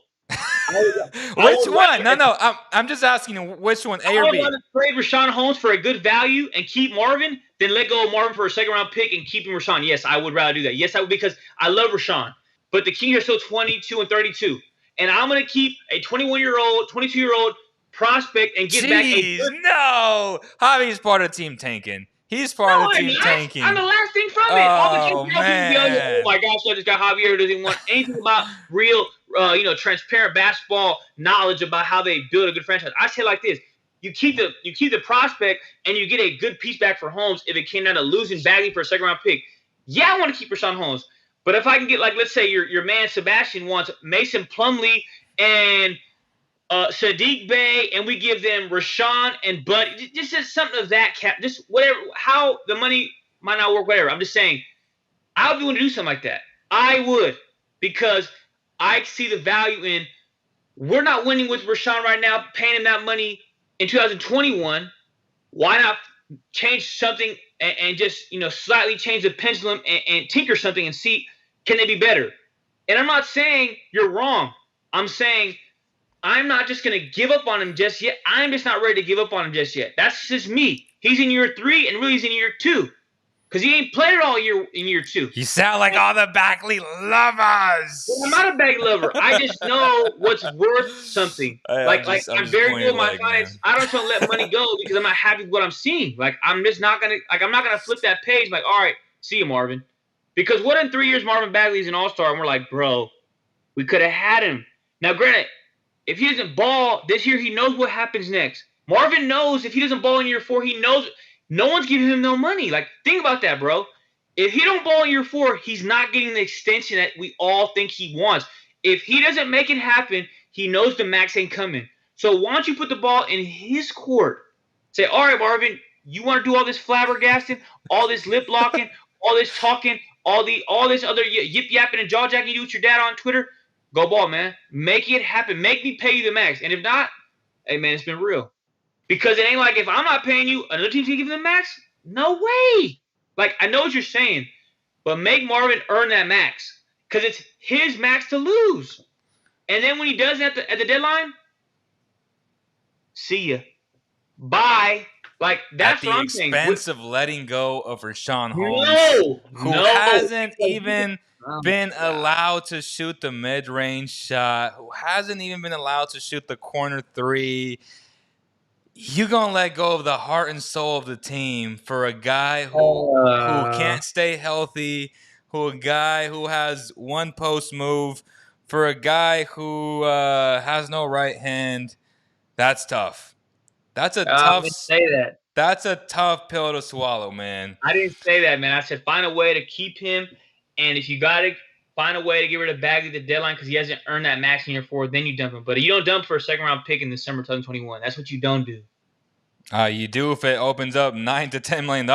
A: Which one? No. I'm just asking you which one, A or B.
D: I would rather trade Rashawn Holmes for a good value and keep Marvin than let go of Marvin for a second round pick and keeping Rashawn. Yes, I would rather do that. Yes, I would, because I love Rashawn. But the Kings are still 22 and 32. And I'm going to keep a 21-year-old, 22-year-old prospect and get back a
A: no. Javi's part of the team tanking. He's part of the team tanking.
D: I'm the last thing from it. All the man. Oh my gosh, this guy Javier doesn't want anything about real, transparent basketball knowledge about how they build a good franchise. I say it like this: you keep the prospect and you get a good piece back for Holmes if it came down to losing Bagley for a second round pick. Yeah, I want to keep Rashawn Holmes, but if I can get, let's say your man Sebastian wants Mason Plumlee and Sadiq Bey, and we give them Rashawn and Bud. Just something of that cap. Just whatever. How the money might not work, whatever. I'm just saying, I would be willing to do something like that. I would, because I see the value in. We're not winning with Rashawn right now, paying him that money in 2021. Why not change something and just slightly change the pendulum and tinker something and see, can they be better? And I'm not saying you're wrong. I'm saying I'm not just going to give up on him just yet. I'm just not ready to give up on him just yet. That's just me. He's in year 3, and really he's in year 2. Because he ain't played it all year in year 2.
A: You sound like all the Bagley lovers.
D: Well, I'm not a Bagley lover. I just know what's worth something.
A: Hey,
D: I'm very good with my finance. I don't just want to let money go because I'm not happy with what I'm seeing. Like, I'm just not gonna flip that page. Like, all right, see you, Marvin. Because what in 3 years Marvin Bagley's an all-star, and we're like, bro, we could have had him. Now, granted, if he doesn't ball this year, he knows what happens next. Marvin knows if he doesn't ball in year 4, he knows no one's giving him no money. Like, think about that, bro. If he don't ball in year 4, he's not getting the extension that we all think he wants. If he doesn't make it happen, he knows the max ain't coming. So why don't you put the ball in his court? Say, all right, Marvin, you want to do all this flabbergasting, all this lip locking, all this talking, all this other yip yapping and jaw jacking you do with your dad on Twitter? Go ball, man. Make it happen. Make me pay you the max. And if not, hey, man, it's been real. Because it ain't like if I'm not paying you, another team's going to give you the max? No way. Like, I know what you're saying, but make Marvin earn that max because it's his max to lose. And then when he does it at the deadline, see ya. Bye. Like, that's what I'm saying.
A: At the expense of letting go of Richaun Holmes, who hasn't even been allowed to shoot the mid-range shot, who hasn't even been allowed to shoot the corner 3. You're going to let go of the heart and soul of the team for a guy who can't stay healthy, a guy who has one post move, for a guy who has no right hand. That's tough. That's a tough.
D: Say that.
A: That's a tough pill to swallow, man.
D: I didn't say that, man. I said find a way to keep him, and if you got to find a way to get rid of Bagley at the deadline because he hasn't earned that max in year 4, then you dump him. But you don't dump for a second-round pick in December 2021. That's what you don't do.
A: You do if it opens up $9 to $10 million.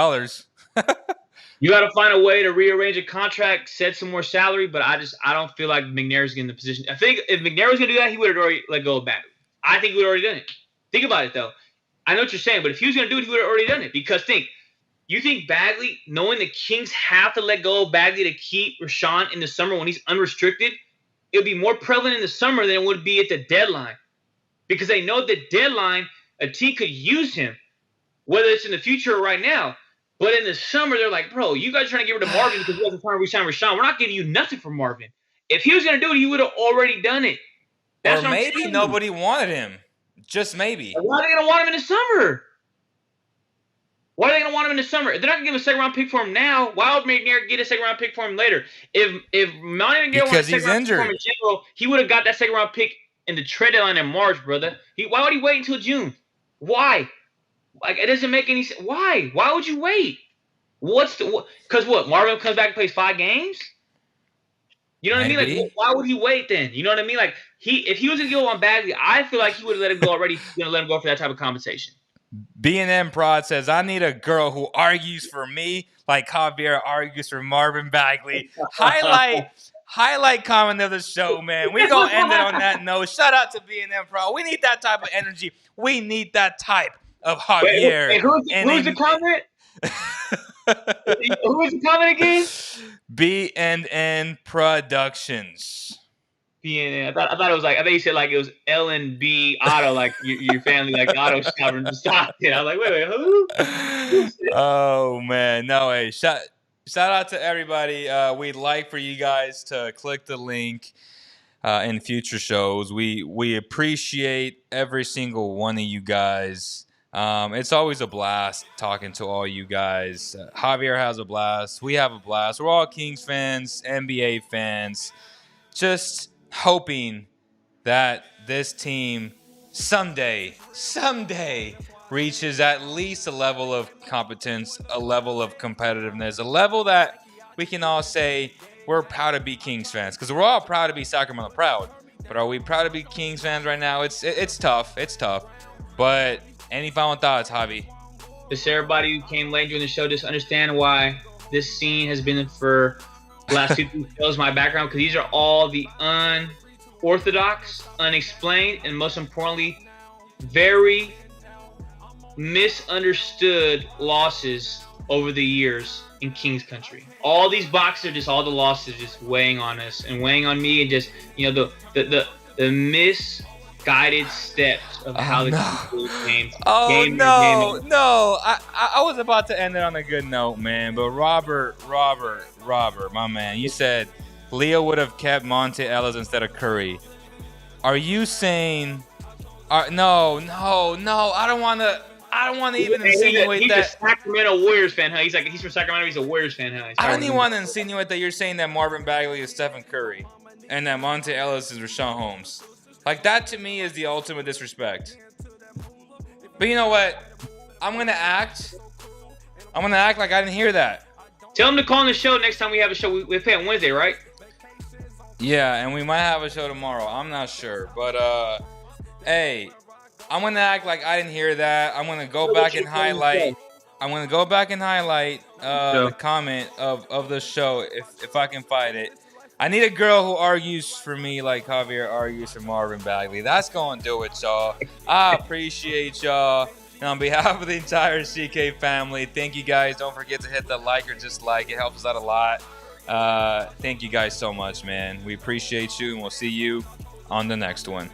D: You got to find a way to rearrange a contract, set some more salary, but I don't feel like McNair's in the position. I think if McNair was going to do that, he would have already let go of Bagley. I think he would have already done it. Think about it, though. I know what you're saying, but if he was going to do it, he would have already done it. Because you think Bagley, knowing the Kings have to let go of Bagley to keep Richaun in the summer when he's unrestricted, it would be more prevalent in the summer than it would be at the deadline. Because they know the deadline, a team could use him, whether it's in the future or right now. But in the summer, they're like, bro, you guys are trying to get rid of Marvin because we wasn't trying to re-sign Richaun. We're not giving you nothing for Marvin. If he was going to do it, he would have already done it.
A: That's or maybe nobody wanted him. Just maybe.
D: Why are they going to want him in the summer? Why are they going to want him in the summer? If they're not going to give a second-round pick for him now, why would McNair get a second-round pick for him later? If Monty McNair wanted a second-round pick for him in general, he would have got that second-round pick in the trade deadline in March, brother. Why would he wait until June? Why? Like, it doesn't make any sense. Why? Why would you wait? Because what? Marvin comes back and plays 5 games? You know what I mean? Like, why would he wait then? You know what I mean? Like, if he was going to go on Bagley, I feel like he would have let him go already. He's going to let him go for that type of compensation.
A: B&M Prod says, I need a girl who argues for me like Javier argues for Marvin Bagley. Highlight comment of the show, man. We're going to end it on that note. Shout out to B&M Prod. We need that type of energy. We need that type of Javier.
D: Wait, who's the comment? Who was the comment again?
A: B&N Productions.
D: B&N. I thought it was like, I think you said like it was L&B Auto, like your family, like auto shop from Stockton. I was like, wait, who?
A: Oh man, no way. Shout out to everybody. We'd like for you guys to click the link in future shows. We appreciate every single one of you guys. It's always a blast talking to all you guys. Javier has a blast. We have a blast. We're all Kings fans, NBA fans. Just hoping that this team someday reaches at least a level of competence, a level of competitiveness, a level that we can all say we're proud to be Kings fans. Because we're all proud to be Sacramento proud. But are we proud to be Kings fans right now? It's tough. It's tough. But any final thoughts, Javi?
D: Just everybody who came late during the show, just understand why this scene has been for the last 2 shows, my background, because these are all the unorthodox, unexplained, and most importantly, very misunderstood losses over the years in Kings country. All these boxes are just all the losses just weighing on us and weighing on me, and just, you know, the guided steps of how the game.
A: Oh no! I was about to end it on a good note, man. But Robert, my man, you said Leo would have kept Monte Ellis instead of Curry. Are you saying? No. I don't want to even insinuate that.
D: He's a Sacramento Warriors fan, huh? He's from Sacramento. He's a Warriors fan, huh?
A: I don't even want to insinuate that you're saying that Marvin Bagley is Stephen Curry and that Monte Ellis is Rashawn Holmes. Like, that to me is the ultimate disrespect. But you know what? I'm gonna act like I didn't hear that.
D: Tell him to call on the show next time we have a show. We play on Wednesday, right?
A: Yeah, and we might have a show tomorrow. I'm not sure, but hey, I'm gonna act like I didn't hear that. I'm gonna go back and highlight. The comment of the show if I can find it. I need a girl who argues for me like Javier argues for Marvin Bagley. That's gonna do it, y'all. I appreciate y'all. And on behalf of the entire CK family, thank you guys. Don't forget to hit the like or dislike. It helps us out a lot. Thank you guys so much, man. We appreciate you, and we'll see you on the next one.